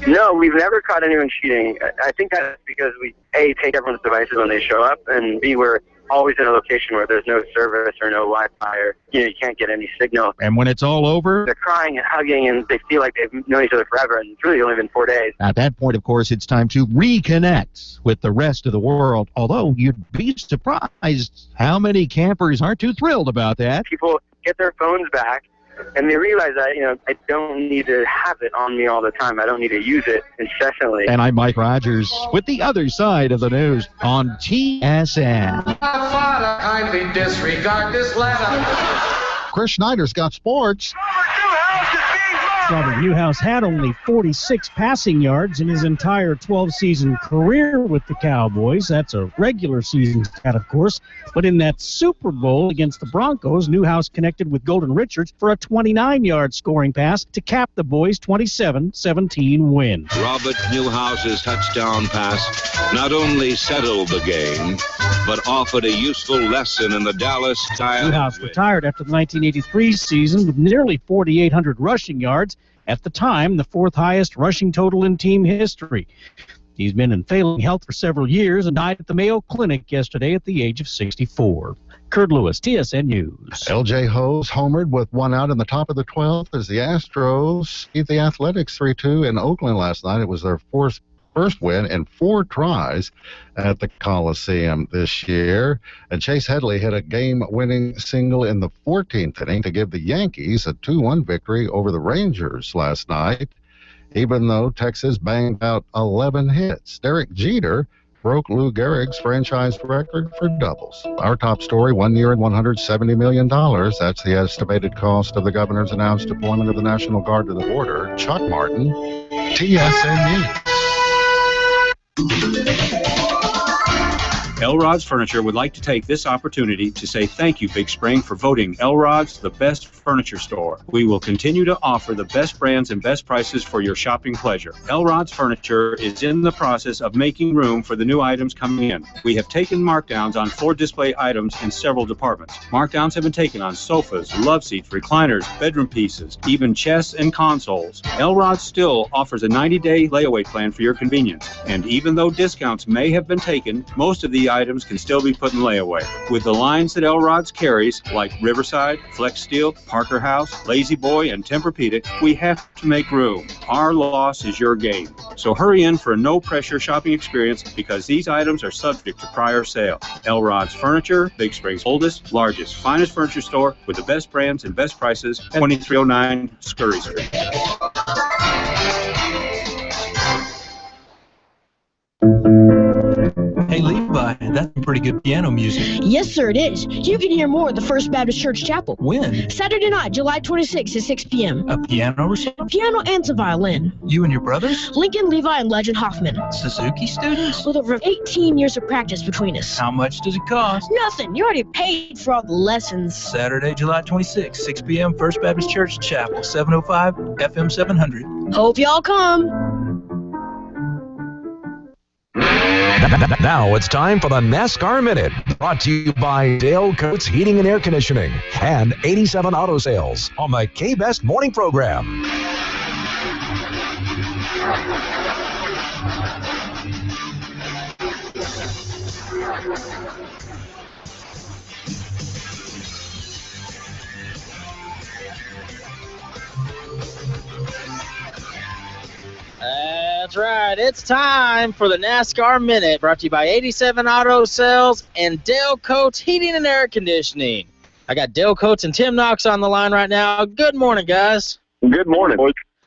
No, we've never caught anyone cheating. I think that's because we, A, take everyone's devices when they show up, and B, we're always in a location where there's no service or no Wi-Fi or, you can't get any signal. And when it's all over, they're crying and hugging and they feel like they've known each other forever, and it's really only been 4 days. At that point, of course, it's time to reconnect with the rest of the world, although you'd be surprised how many campers aren't too thrilled about that. People get their phones back, and they realize that, I don't need to have it on me all the time. I don't need to use it incessantly. And I'm Mike Rogers with the other side of the news on TSN. Father, kindly disregard this letter. Chris Schneider's got sports. Robert Newhouse had only 46 passing yards in his entire 12-season career with the Cowboys. That's a regular season stat, of course. But in that Super Bowl against the Broncos, Newhouse connected with Golden Richards for a 29-yard scoring pass to cap the boys' 27-17 win. Robert Newhouse's touchdown pass not only settled the game, but offered a useful lesson in the Dallas style. Newhouse retired after the 1983 season with nearly 4,800 rushing yards. At the time, the fourth highest rushing total in team history. He's been in failing health for several years and died at the Mayo Clinic yesterday at the age of 64. Kurt Lewis, TSN News. L.J. Hose homered with one out in the top of the 12th as the Astros beat the Athletics 3-2 in Oakland last night. It was their first win in 4 tries at the Coliseum this year. And Chase Headley hit a game-winning single in the 14th inning to give the Yankees a 2-1 victory over the Rangers last night, even though Texas banged out 11 hits. Derek Jeter broke Lou Gehrig's franchise record for doubles. Our top story, 1 year and $170 million. That's the estimated cost of the governor's announced deployment of the National Guard to the border. Chuck Martin, TSN News. Elrod's Furniture would like to take this opportunity to say thank you, Big Spring, for voting Elrod's the best furniture store. We will continue to offer the best brands and best prices for your shopping pleasure. Elrod's Furniture is in the process of making room for the new items coming in. We have taken markdowns on floor display items in several departments. Markdowns have been taken on sofas, love seats, recliners, bedroom pieces, even chests and consoles. Elrod's still offers a 90-day layaway plan for your convenience. And even though discounts may have been taken, most of the items can still be put in layaway. With the lines that Elrod's carries, like Riverside, Flex Steel, Parker House, Lazy Boy, and Tempur-Pedic, we have to make room. Our loss is your gain. So hurry in for a no-pressure shopping experience because these items are subject to prior sale. Elrod's Furniture, Big Spring's oldest, largest, finest furniture store with the best brands and best prices at 2309 Scurry Street. Hey, Levi, that's some pretty good piano music. Yes, sir, it is. You can hear more at the First Baptist Church Chapel. When? Saturday night, July 26th at 6 p.m. A piano recital? A piano and some violin. You and your brothers? Lincoln, Levi, and Legend Hoffman. Suzuki students? With over 18 years of practice between us. How much does it cost? Nothing. You already paid for all the lessons. Saturday, July 26th, 6 p.m., First Baptist Church Chapel, 705 FM 700. Hope y'all come. Now it's time for the NASCAR Minute, brought to you by Dale Coates Heating and Air Conditioning and 87 Auto Sales on the K-Best Morning Program. That's right. It's time for the NASCAR Minute, brought to you by 87 Auto Sales and Dale Coates Heating and Air Conditioning. I got Dale Coates and Tim Knox on the line right now. Good morning, guys. Good morning.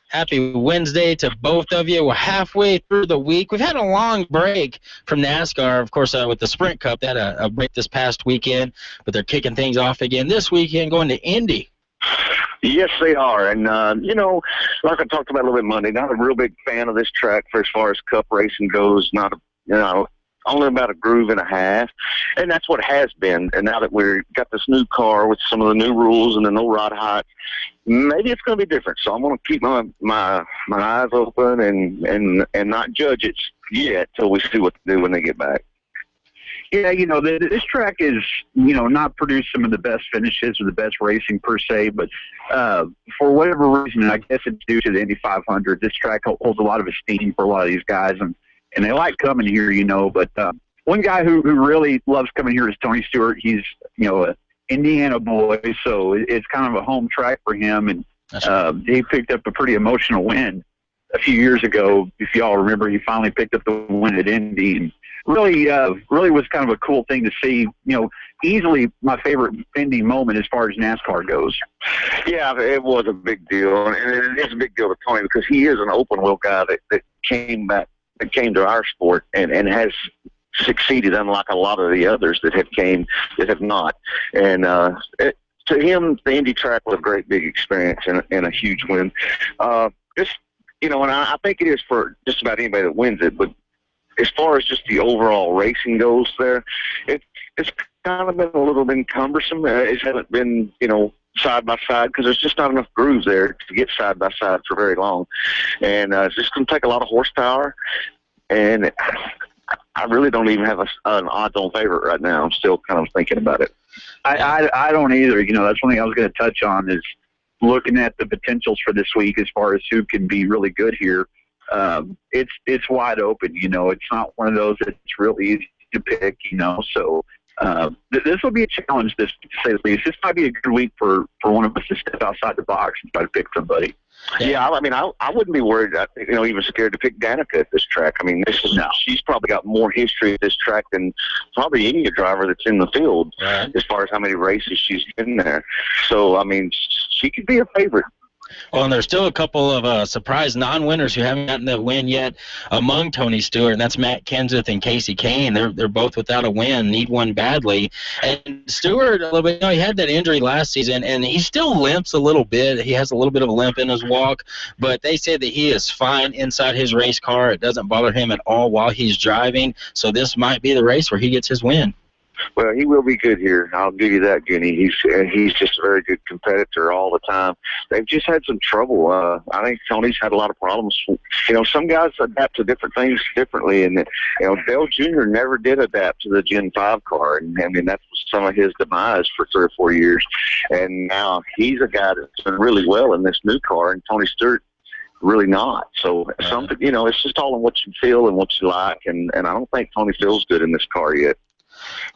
Happy Wednesday to both of you. We're halfway through the week. We've had a long break from NASCAR, of course, with the Sprint Cup. They had a break this past weekend, but they're kicking things off again this weekend, going to Indy. Yes, they are. And, like I talked about a little bit Monday, not a real big fan of this track for as far as Cup racing goes. Only about a groove and a half. And that's what it has been. And now that we've got this new car with some of the new rules and the no rod height, maybe it's going to be different. So I'm going to keep my eyes open and not judge it yet till we see what to do when they get back. Yeah, this track is, not produced some of the best finishes or the best racing per se, but for whatever reason, and I guess it's due to the Indy 500, this track holds a lot of esteem for a lot of these guys, and they like coming here, but one guy who really loves coming here is Tony Stewart. He's, an Indiana boy, so it's kind of a home track for him, and he picked up a pretty emotional win a few years ago. If y'all remember, he finally picked up the win at Indy, and really was kind of a cool thing to see. Easily my favorite Indy moment as far as NASCAR goes. Yeah, it was a big deal, and it is a big deal to Tony because he is an open wheel guy that came to our sport and has succeeded, unlike a lot of the others that have not. And to him, the Indy track was a great big experience and a huge win. And I think it is for just about anybody that wins it, but as far as just the overall racing goes there, it's kind of been a little bit cumbersome. It hasn't been, side by side because there's just not enough grooves there to get side by side for very long. And it's just going to take a lot of horsepower. And I really don't even have an odds-on favorite right now. I'm still kind of thinking about it. I don't either. That's one thing I was going to touch on is looking at the potentials for this week as far as who can be really good here. It's wide open. It's not one of those that's real easy to pick. So this will be a challenge. This, to say the least, this might be a good week for one of us to step outside the box and try to pick somebody. Yeah, I wouldn't be worried, even scared to pick Danica at this track. She's probably got more history at this track than probably any driver that's in the field as far as how many races she's been there. So, she could be a favorite. Well, and there's still a couple of surprise non-winners who haven't gotten the win yet among Tony Stewart, and that's Matt Kenseth and Casey Kane. They're both without a win, need one badly. And Stewart, a little bit, he had that injury last season, and he still limps a little bit. He has a little bit of a limp in his walk, but they say that he is fine inside his race car. It doesn't bother him at all while he's driving, so this might be the race where he gets his win. Well, he will be good here. I'll give you that, Gooney. He's just a very good competitor all the time. They've just had some trouble. I think Tony's had a lot of problems. Some guys adapt to different things differently, and Dale Jr. never did adapt to the Gen 5 car, and that was some of his demise for 3 or 4 years. And now he's a guy that's done really well in this new car, and Tony Stewart really not. So something, it's just all in what you feel and what you like, and I don't think Tony feels good in this car yet.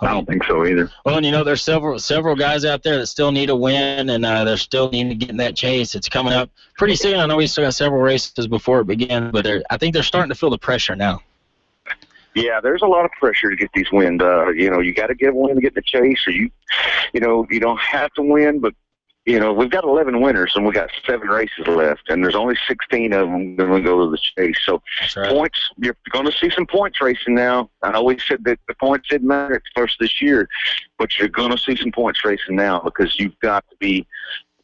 I don't think so either. Well, and there's several guys out there that still need a win, and they're still needing to get in that chase. It's coming up pretty soon. I know we still got several races before it begins, but I think they're starting to feel the pressure now. Yeah, there's a lot of pressure to get these wins. You got to get a win to get in the chase, or you don't have to win, but we've got 11 winners and we've got 7 races left, and there's only 16 of them going to go to the chase. So points, you're going to see some points racing now. I always said that the points didn't matter at first this year, but you're going to see some points racing now because you've got to be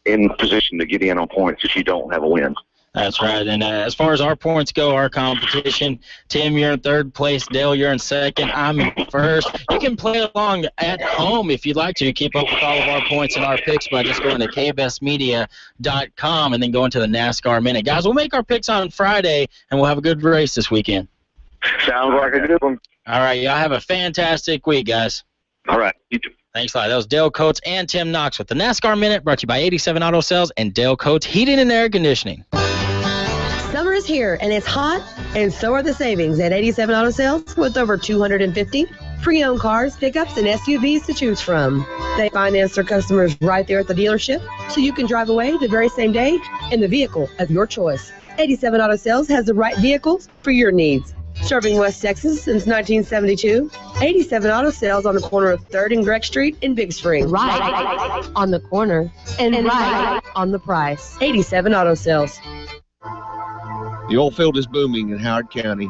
in position to get in on points if you don't have a win. That's right. And as far as our points go, our competition, Tim, you're in 3rd place. Dale, you're in 2nd. I'm in 1st. You can play along at home if you'd like to. Keep up with all of our points and our picks by just going to kbestmedia.com and then going to the NASCAR Minute. Guys, we'll make our picks on Friday, and we'll have a good race this weekend. Sounds like a good one. All right. Y'all have a fantastic week, guys. All right. You too. Thanks a lot. That was Dale Coates and Tim Knox with the NASCAR Minute, brought to you by 87 Auto Sales and Dale Coates Heating and Air Conditioning. Summer is here, and it's hot, and so are the savings at 87 Auto Sales with over 250 pre-owned cars, pickups, and SUVs to choose from. They finance their customers right there at the dealership, so you can drive away the very same day in the vehicle of your choice. 87 Auto Sales has the right vehicles for your needs. Serving West Texas since 1972. 87 Auto Sales on the corner of 3rd and Greg Street in Big Spring. Right on the corner and right on the price. 87 Auto Sales. The oil field is booming in Howard County.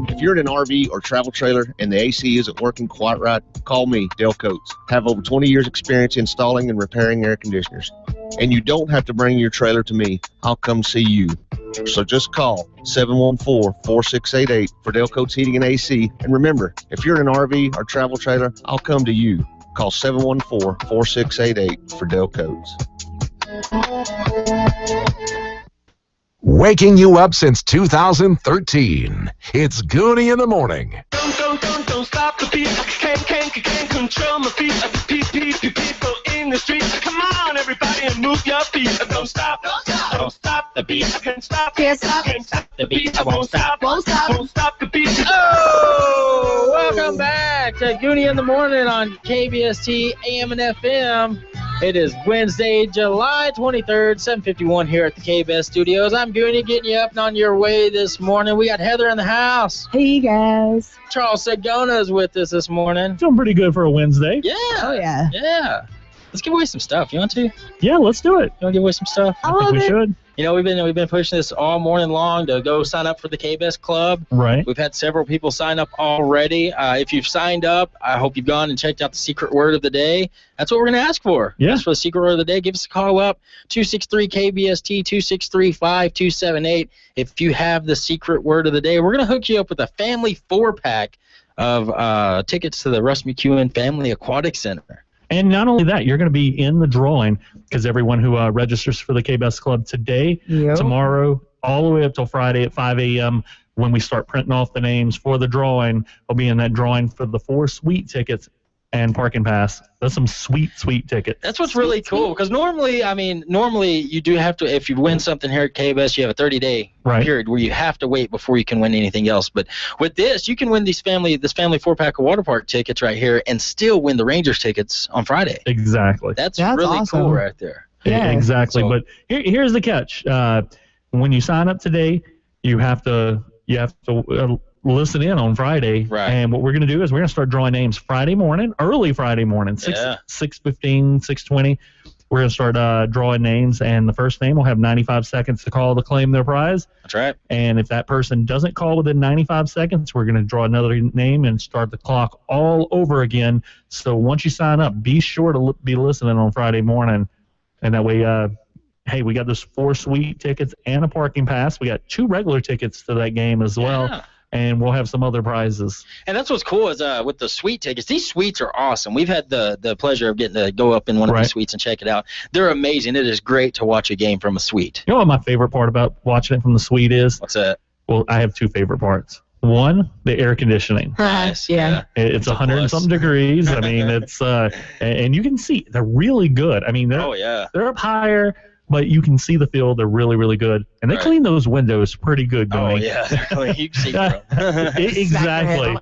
If you're in an RV or travel trailer and the AC isn't working quite right, call me, Dale Coates. I have over 20 years experience installing and repairing air conditioners. And you don't have to bring your trailer to me. I'll come see you. So just call 714-4688 for Dale Coates Heating and AC. And remember, if you're in an RV or travel trailer, I'll come to you. Call 714-4688 for Dale Coates. Waking you up since 2013. It's Gooney in the Morning. Don't stop the beat. Can't control my feet. People in the street. Come on, everybody, and move your feet. Don't stop the beat. I can't stop the beat. I won't stop the beat. Oh, welcome back to Gooney in the Morning on KBST AM and FM. It is Wednesday, July 23rd, 7:51 here at the KBS Studios. I'm Gooney, getting you up and on your way this morning. We got Heather in the house. Hey, guys. Charles Segona is with us this morning. Feeling pretty good for a Wednesday. Yeah. Oh, yeah. Yeah. Let's give away some stuff. You want to? Yeah, let's do it. You want to give away some stuff? I think we should. You know, we've been pushing this all morning long to go sign up for the KBS Club. Right. We've had several people sign up already. If you've signed up, I hope you've gone and checked out the secret word of the day. That's what we're going to ask for. Yeah. Ask for the secret word of the day. Give us a call up, 263-KBST, 263-5278. If you have the secret word of the day, we're going to hook you up with a family 4-pack of tickets to the Russ McEwen Family Aquatic Center. And not only that, you're going to be in the drawing because everyone who registers for the KBS Club today, tomorrow, all the way up till Friday at 5 a.m. when we start printing off the names for the drawing, will be in that drawing for the 4 suite tickets and parking pass. That's some sweet tickets. That's what's really cool because normally you do have to, if you win something here at KBS, you have a 30-day period where you have to wait before you can win anything else. But with this, you can win this family 4-pack of water park tickets right here and still win the Rangers tickets on Friday. Exactly. That's really awesome. Cool right there. Yeah, exactly. So, but here's the catch. When you sign up today, you have to listen in on Friday. Right. And what we're going to do is we're going to start drawing names Friday morning, early Friday morning, 6:15, 6:20. We're going to start drawing names, and the first name will have 95 seconds to call to claim their prize. That's right. And if that person doesn't call within 95 seconds, we're going to draw another name and start the clock all over again. So once you sign up, be sure to be listening on Friday morning, and that way, hey, we got those 4 suite tickets and a parking pass. We got 2 regular tickets to that game as well. And we'll have some other prizes. And that's what's cool is with the suite tickets. These suites are awesome. We've had the pleasure of getting to go up in one of these suites and check it out. They're amazing. It is great to watch a game from a suite. You know what my favorite part about watching it from the suite is? What's that? Well, I have 2 favorite parts. One, the air conditioning. Nice. Yeah. It's 100 and something degrees. I mean, it's and you can see they're really good. I mean, they're up higher, but you can see the field. They're really, really good. And they clean those windows pretty good, Gooney. Oh, yeah. They're clean. You can see them. Exactly.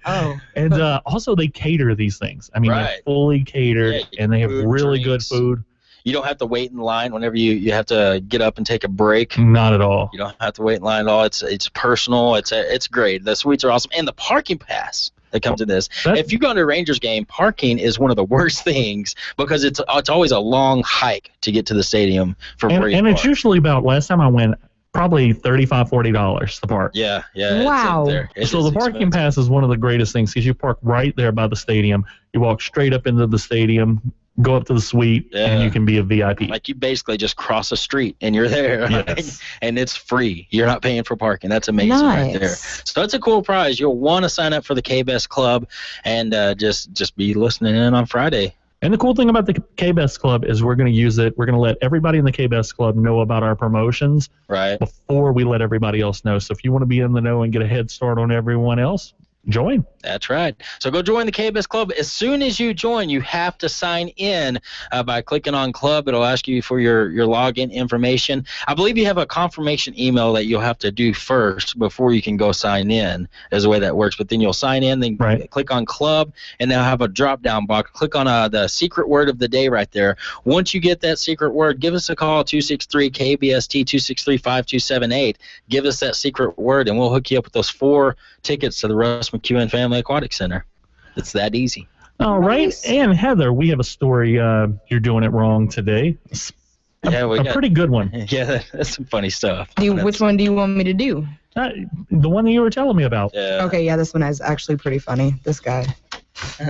And also, they cater these things. I mean, they're fully catered, and they have really good food. You don't have to wait in line whenever you have to get up and take a break. Not at all. You don't have to wait in line at all. It's personal. It's great. The suites are awesome. And the parking pass that comes to this. If you go to a Rangers game, parking is one of the worst things because it's always a long hike to get to the stadium and it's usually about, last time I went, probably $35, $40 to park. Yeah. Wow. So the parking pass is one of the greatest things because you park right there by the stadium. You walk straight up into the stadium, go up to the suite, and you can be a VIP. Like you basically just cross a street and you're there. Yes. And it's free. You're not paying for parking. That's amazing right there. So that's a cool prize. You'll want to sign up for the KBS Club and just be listening in on Friday. And the cool thing about the KBS Club is we're going to use it. We're going to let everybody in the KBS Club know about our promotions before we let everybody else know. So if you want to be in the know and get a head start on everyone else, join. That's right. So go join the KBS Club. As soon as you join, you have to sign in by clicking on Club. It'll ask you for your login information. I believe you have a confirmation email that you'll have to do first before you can go sign in, is the way that works. But then you'll sign in, then click on Club, and they'll have a drop-down box. Click on the secret word of the day right there. Once you get that secret word, give us a call, 263-KBST, 263-5278. Give us that secret word, and we'll hook you up with those 4 tickets to the Russ McEwen Family Aquatic Center. It's that easy. All right. And Heather, we have a story. You're doing it wrong today. A pretty good one. Yeah, that's some funny stuff. Which one do you want me to do? The one that you were telling me about. Yeah. Okay, yeah, this one is actually pretty funny. This guy.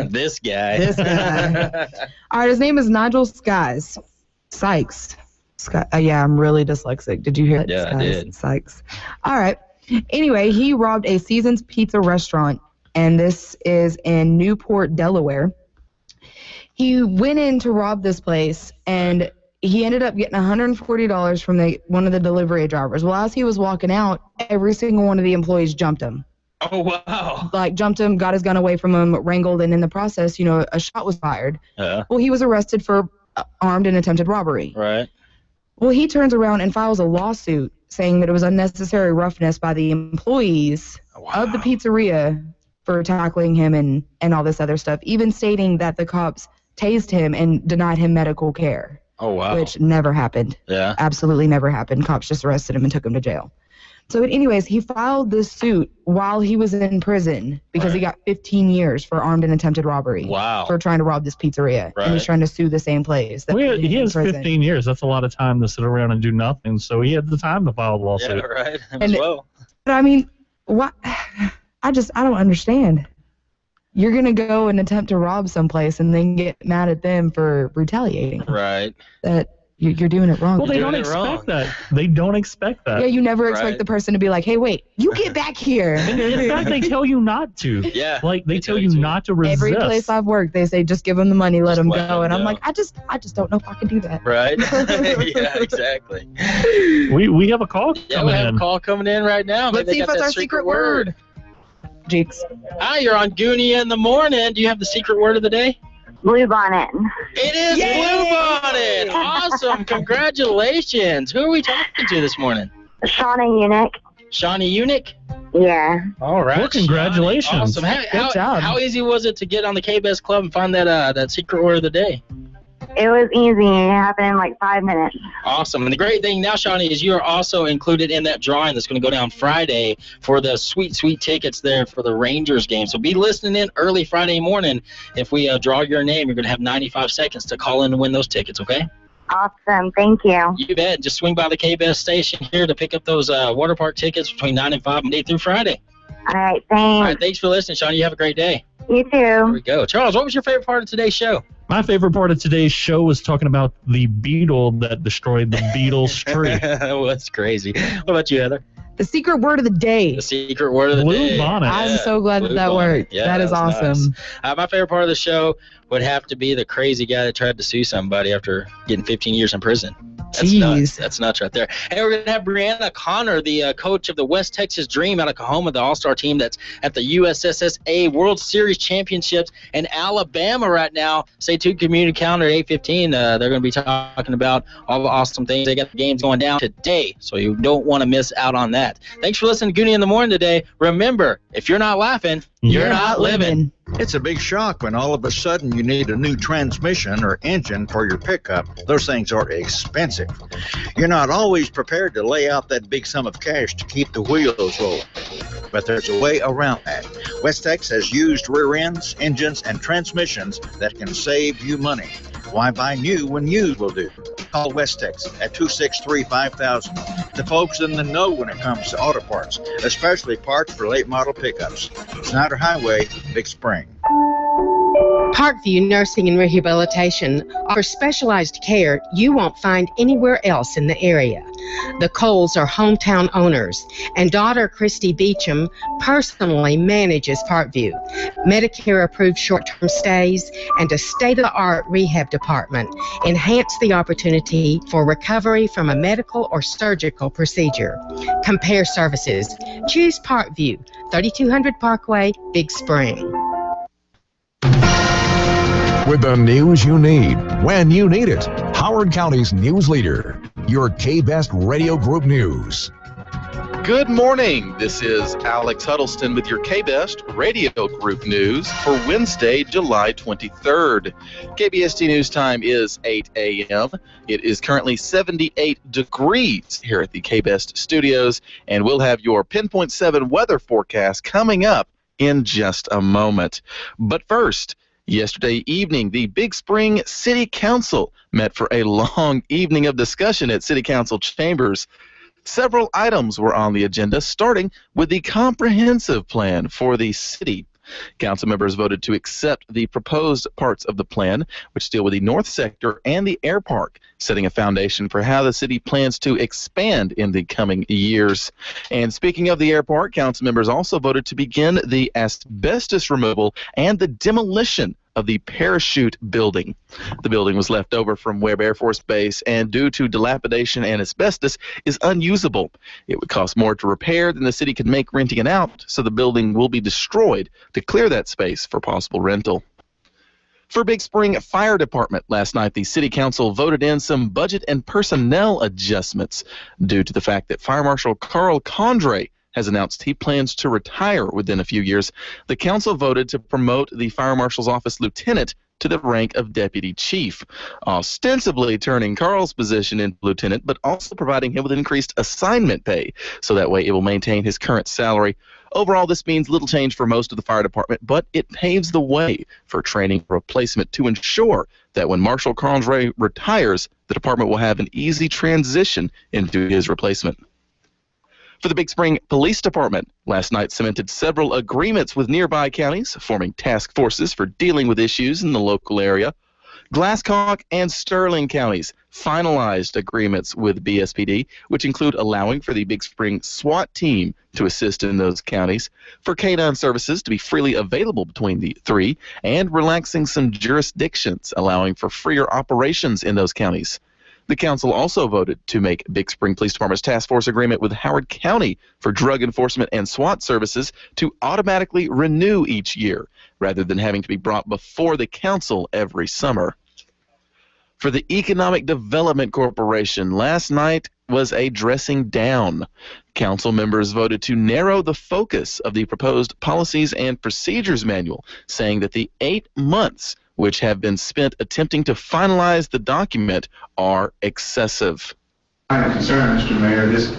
This guy. All right, his name is Nigel Sykes. Yeah, I'm really dyslexic. Did you hear that? Yeah, I did. Sykes. All right. Anyway, he robbed a Seasons Pizza restaurant, and this is in Newport, Delaware. He went in to rob this place, and he ended up getting $140 from one of the delivery drivers. Well, as he was walking out, every single one of the employees jumped him. Oh, wow. Jumped him, got his gun away from him, wrangled, and in the process, a shot was fired. Yeah. Well, he was arrested for armed and attempted robbery. Right. Well, he turns around and files a lawsuit saying that it was unnecessary roughness by the employees of the pizzeria for tackling him and all this other stuff, even stating that the cops tased him and denied him medical care. Oh, wow. Which never happened. Yeah. Absolutely never happened. Cops just arrested him and took him to jail. So anyways, he filed this suit while he was in prison because he got 15 years for armed and attempted robbery. Wow. For trying to rob this pizzeria. And he's trying to sue the same place. He has 15 years. That's a lot of time to sit around and do nothing. So he had the time to file the lawsuit. Yeah, right. But I mean, what? I don't understand. You're going to go and attempt to rob someplace and then get mad at them for retaliating. Right. That you're doing it wrong. Well, they don't expect that. They don't expect that. Yeah, you never expect the person to be like, hey, wait, you get back here. In fact, they tell you not to. Yeah. They tell you not to resist. Every place I've worked, they say, just give them the money, let them go. And I'm like, I just don't know if I can do that. Right. Yeah, exactly. We have a call coming in. Yeah, we have a call coming in right now. Let's see if it's our secret word. Jeeks. Hi, you're on Gooney in the morning. Do you have the secret word of the day? Bluebonnet. It is Bluebonnet. Awesome. Congratulations. Who are we talking to this morning? Shawnee Eunuch. Shawnee Eunuch? Yeah. All right. Well, congratulations. Awesome. Good job. How easy was it to get on the KBS Club and find that secret word of the day? It was easy. It happened in like 5 minutes. Awesome. And the great thing now, Shawnee, is you are also included in that drawing that's going to go down Friday for the sweet, sweet tickets there for the Rangers game. So be listening in early Friday morning. If we draw your name, you're going to have 95 seconds to call in and win those tickets, okay? Awesome. Thank you. You bet. Just swing by the KBS station here to pick up those water park tickets between 9 and 5 Monday through Friday. All right. Thanks. All right. Thanks for listening, Shawnee. You have a great day. You too. There we go. Charles, what was your favorite part of today's show? My favorite part of today's show was talking about the beetle that destroyed the Beatles tree. Well, that's crazy. What about you, Heather? The secret word of the day. The secret word of the day. Bluebonnet. I'm so glad that worked. Yeah, that is awesome. Nice. My favorite part of the show would have to be the crazy guy that tried to sue somebody after getting 15 years in prison. That's nuts. That's nuts right there. And we're going to have Brianna Connor, the coach of the West Texas Dream out of Kahoma, the all-star team that's at the USSSA World Series Championships in Alabama right now. Stay tuned, community calendar at 8:15. They're going to be talking about all the awesome things. They got the games going down today, so you don't want to miss out on that. Thanks for listening to Gooney in the Morning today. Remember, if you're not laughing, you're not living. It's a big shock when all of a sudden you need a new transmission or engine for your pickup. Those things are expensive. You're not always prepared to lay out that big sum of cash to keep the wheels rolling. But there's a way around that. Westex has used rear ends, engines, and transmissions that can save you money. Why buy new when used will do? Call Westex at 263-5000. The folks in the know when it comes to auto parts, especially parts for late model pickups. Snyder Highway, Big Spring. Parkview Nursing and Rehabilitation offers specialized care you won't find anywhere else in the area. The Coles are hometown owners, and daughter Christy Beecham personally manages Parkview. Medicare-approved short-term stays and a state-of-the-art rehab department enhance the opportunity for recovery from a medical or surgical procedure. Compare services. Choose Parkview, 3200 Parkway, Big Spring. With the news you need, when you need it. Howard County's news leader, your K-Best Radio Group News. Good morning. This is Alex Huddleston with your K-Best Radio Group News for Wednesday, July 23rd. KBST News Time is 8 a.m. It is currently 78 degrees here at the K-Best Studios, and we'll have your Pinpoint 7 weather forecast coming up in just a moment. But first, yesterday evening, the Big Spring City Council met for a long evening of discussion at City Council chambers. Several items were on the agenda, starting with the comprehensive plan for the city. Council members voted to accept the proposed parts of the plan, which deal with the North Sector and the Air Park, setting a foundation for how the city plans to expand in the coming years. And speaking of the Air Park, council members also voted to begin the asbestos removal and the demolition of the parachute building. The building was left over from Webb Air Force Base and due to dilapidation and asbestos is unusable. It would cost more to repair than the city could make renting it out, so the building will be destroyed to clear that space for possible rental. For Big Spring Fire Department, last night the City Council voted in some budget and personnel adjustments due to the fact that Fire Marshal Carl Condrey has announced he plans to retire within a few years. The council voted to promote the Fire Marshal's Office lieutenant to the rank of deputy chief, ostensibly turning Carl's position into lieutenant, but also providing him with increased assignment pay, so that way it will maintain his current salary. Overall, this means little change for most of the fire department, but it paves the way for training replacement to ensure that when Marshal Condrey retires, the department will have an easy transition into his replacement. For the Big Spring Police Department, last night cemented several agreements with nearby counties, forming task forces for dealing with issues in the local area. Glasscock and Sterling counties finalized agreements with BSPD, which include allowing for the Big Spring SWAT team to assist in those counties, for canine services to be freely available between the three, and relaxing some jurisdictions, allowing for freer operations in those counties. The council also voted to make Big Spring Police Department's task force agreement with Howard County for drug enforcement and SWAT services to automatically renew each year, rather than having to be brought before the council every summer. For the Economic Development Corporation, last night was a dressing down. Council members voted to narrow the focus of the proposed policies and procedures manual, saying that the 8 months which have been spent attempting to finalize the document are excessive. I'm concerned, Mr. Mayor, this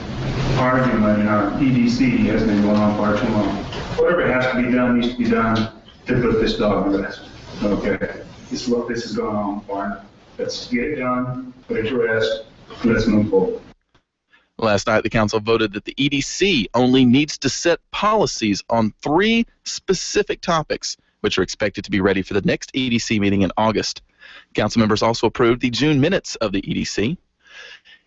argument in our EDC has been going on far too long. Whatever has to be done needs to be done to put this dog to rest. Okay, this is what this is going on for. Let's get it done, put it to rest, let's move forward. Last night, the council voted that the EDC only needs to set policies on 3 specific topics, which are expected to be ready for the next EDC meeting in August. Council members also approved the June minutes of the EDC.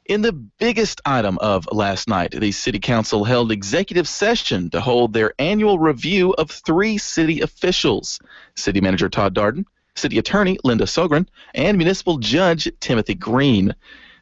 In the biggest item of last night, the City Council held executive session to hold their annual review of 3 city officials: City Manager Todd Darden, City Attorney Linda Sogren, and Municipal Judge Timothy Green.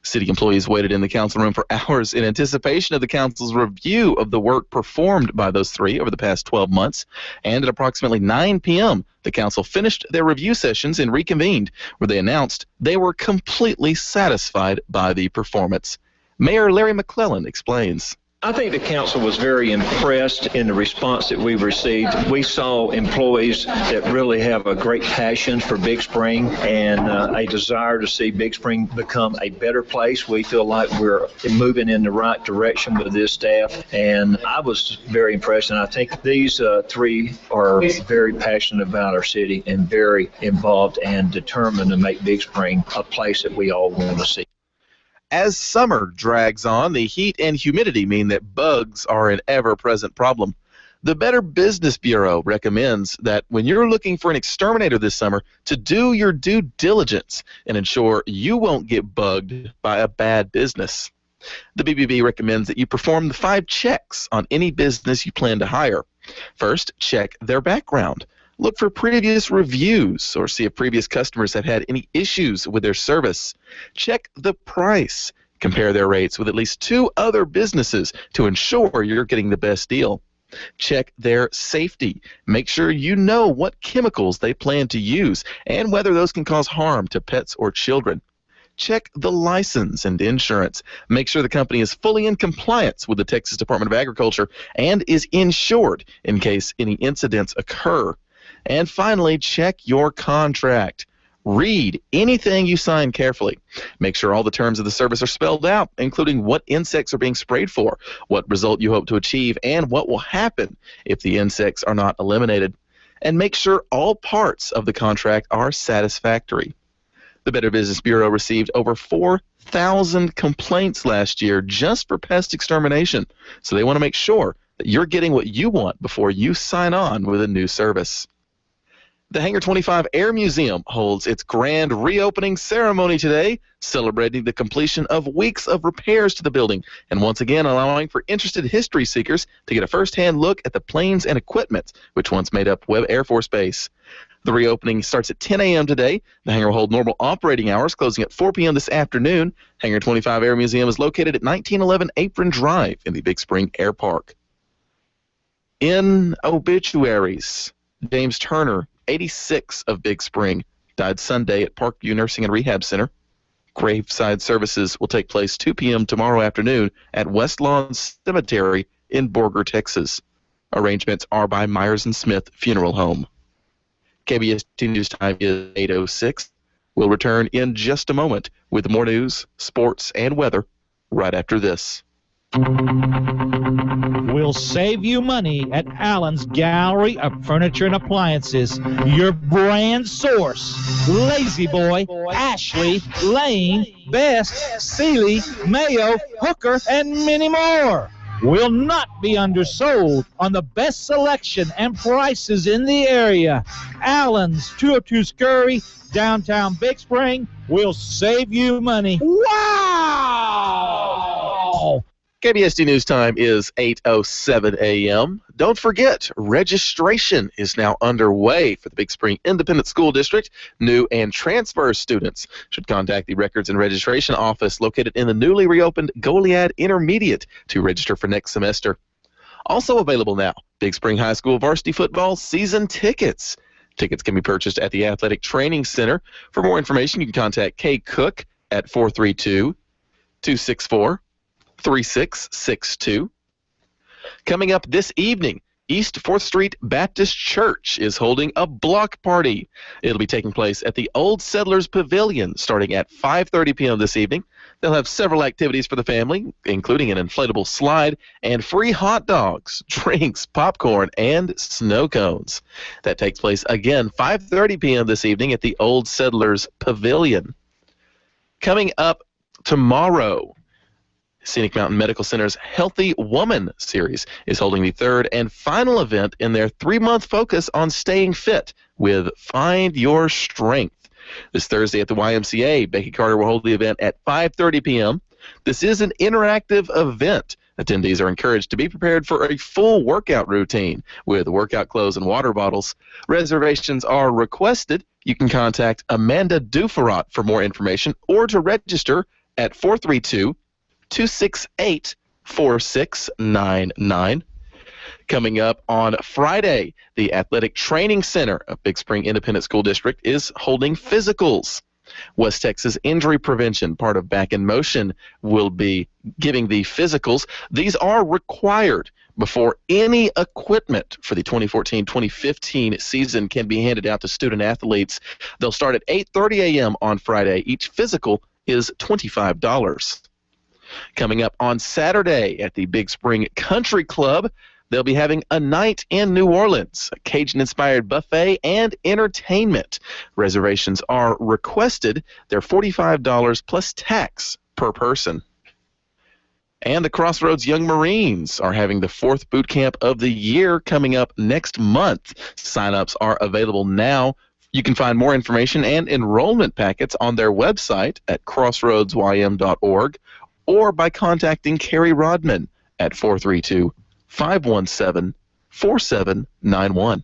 City employees waited in the council room for hours in anticipation of the council's review of the work performed by those 3 over the past 12 months. And at approximately 9 p.m., the council finished their review sessions and reconvened, where they announced they were completely satisfied by the performance. Mayor Larry McClellan explains. I think the council was very impressed in the response that we received. We saw employees that really have a great passion for Big Spring and a desire to see Big Spring become a better place. We feel like we're moving in the right direction with this staff, and I was very impressed. And I think these 3 are very passionate about our city and very involved and determined to make Big Spring a place that we all want to see. As summer drags on, the heat and humidity mean that bugs are an ever-present problem. The Better Business Bureau recommends that when you're looking for an exterminator this summer, to do your due diligence and ensure you won't get bugged by a bad business. The BBB recommends that you perform the 5 checks on any business you plan to hire. First, check their background. Look for previous reviews or see if previous customers have had any issues with their service. Check the price. Compare their rates with at least 2 other businesses to ensure you're getting the best deal. Check their safety. Make sure you know what chemicals they plan to use and whether those can cause harm to pets or children. Check the license and insurance. Make sure the company is fully in compliance with the Texas Department of Agriculture and is insured in case any incidents occur. And finally, check your contract. Read anything you sign carefully. Make sure all the terms of the service are spelled out, including what insects are being sprayed for, what result you hope to achieve, and what will happen if the insects are not eliminated. And make sure all parts of the contract are satisfactory. The Better Business Bureau received over 4,000 complaints last year just for pest extermination, so they want to make sure that you're getting what you want before you sign on with a new service. The Hangar 25 Air Museum holds its grand reopening ceremony today, celebrating the completion of weeks of repairs to the building, and once again allowing for interested history seekers to get a first-hand look at the planes and equipment which once made up Webb Air Force Base. The reopening starts at 10 a.m. today. The hangar will hold normal operating hours, closing at 4 p.m. this afternoon. Hangar 25 Air Museum is located at 1911 Apron Drive in the Big Spring Air Park. In obituaries, James Turner, 86 of Big Spring, died Sunday at Parkview Nursing and Rehab Center. Graveside services will take place 2 p.m. tomorrow afternoon at West Lawn Cemetery in Borger, Texas. Arrangements are by Myers & Smith Funeral Home. KBST News Time is 8:06. We'll return in just a moment with more news, sports, and weather right after this. We'll save you money at Allen's Gallery of Furniture and Appliances, your brand source. Lazy Boy, Ashley, Lane, Best, Sealy, Mayo, Hooker, and many more. Will not be undersold on the best selection and prices in the area. Allen's, 202 Scurry, downtown Big Spring, will save you money. Wow! KBST News Time is 8:07 a.m. Don't forget, registration is now underway for the Big Spring Independent School District. New and transfer students should contact the Records and Registration Office located in the newly reopened Goliad Intermediate to register for next semester. Also available now, Big Spring High School varsity football season tickets. Tickets can be purchased at the Athletic Training Center. For more information, you can contact Kay Cook at 432-264-3662. Coming up this evening, East 4th Street Baptist Church is holding a block party. It'll be taking place at the Old Settlers Pavilion starting at 5:30 p.m. this evening. They'll have several activities for the family, including an inflatable slide and free hot dogs, drinks, popcorn, and snow cones. That takes place again 5:30 p.m. this evening at the Old Settlers Pavilion. Coming up tomorrow, Scenic Mountain Medical Center's Healthy Woman series is holding the third and final event in their 3-month focus on staying fit with Find Your Strength. This Thursday at the YMCA, Becky Carter will hold the event at 5:30 p.m. This is an interactive event. Attendees are encouraged to be prepared for a full workout routine with workout clothes and water bottles. Reservations are requested. You can contact Amanda Duferot for more information or to register at 432-268-4699. Coming up on Friday, the Athletic Training Center of Big Spring Independent School District is holding physicals. West Texas Injury Prevention, part of Back in Motion, will be giving the physicals. These are required before any equipment for the 2014-2015 season can be handed out to student athletes. They'll start at 8:30 a.m. on Friday. Each physical is $25. Coming up on Saturday at the Big Spring Country Club, they'll be having a night in New Orleans, a Cajun-inspired buffet and entertainment. Reservations are requested. They're $45 plus tax per person. And the Crossroads Young Marines are having the 4th boot camp of the year coming up next month. Sign-ups are available now. You can find more information and enrollment packets on their website at crossroadsym.org or by contacting Carrie Rodman at 432-517-4791.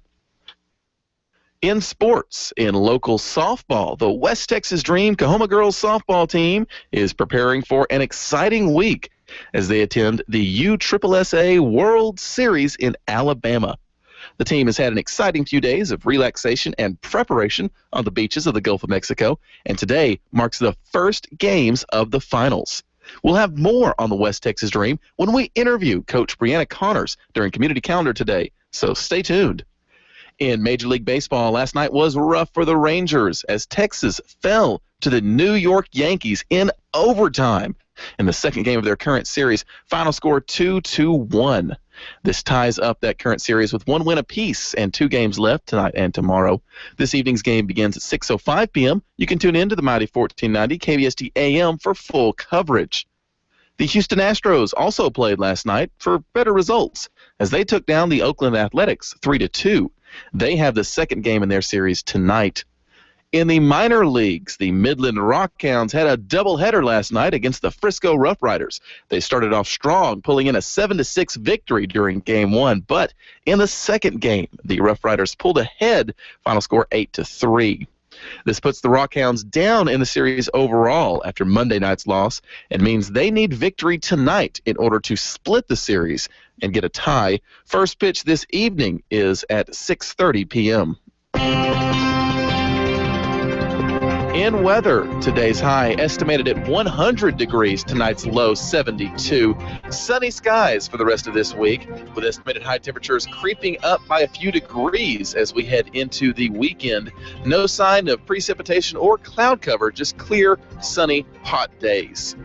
In sports, in local softball, the West Texas Dream Coahoma Girls softball team is preparing for an exciting week as they attend the USSSA World Series in Alabama. The team has had an exciting few days of relaxation and preparation on the beaches of the Gulf of Mexico, and today marks the first games of the finals. We'll have more on the West Texas Dream when we interview Coach Brianna Connors during Community Calendar today, so stay tuned. In Major League Baseball, last night was rough for the Rangers as Texas fell to the New York Yankees in overtime in the second game of their current series. Final score 2-1. This ties up that current series with 1 win apiece and 2 games left tonight and tomorrow. This evening's game begins at 6:05 p.m. You can tune in to the Mighty 1490 KBST AM for full coverage. The Houston Astros also played last night for better results as they took down the Oakland Athletics 3-2. They have the second game in their series tonight. In the minor leagues, the Midland Rockhounds had a doubleheader last night against the Frisco Rough Riders. They started off strong, pulling in a 7-6 victory during Game 1, but in the second game, the Rough Riders pulled ahead, final score 8-3. This puts the Rockhounds down in the series overall after Monday night's loss and means they need victory tonight in order to split the series and get a tie. First pitch this evening is at 6:30 p.m. In weather, today's high estimated at 100 degrees, tonight's low 72. Sunny skies for the rest of this week, with estimated high temperatures creeping up by a few degrees as we head into the weekend. No sign of precipitation or cloud cover, just clear, sunny, hot days.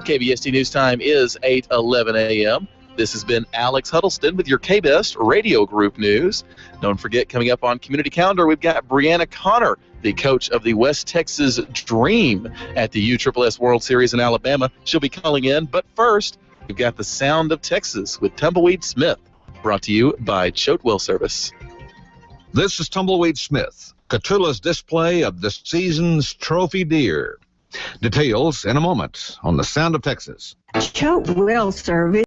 KBST News Time is 8:11 a.m. This has been Alex Huddleston with your KBest Radio Group News. Don't forget, coming up on Community Calendar, we've got Brianna Connor, the coach of the West Texas Dream at the USSSA World Series in Alabama. She'll be calling in, but first, we've got the Sound of Texas with Tumbleweed Smith, brought to you by Chotewell Service. This is Tumbleweed Smith, Catula's display of the season's trophy deer. Details in a moment on the Sound of Texas. Chotewell Service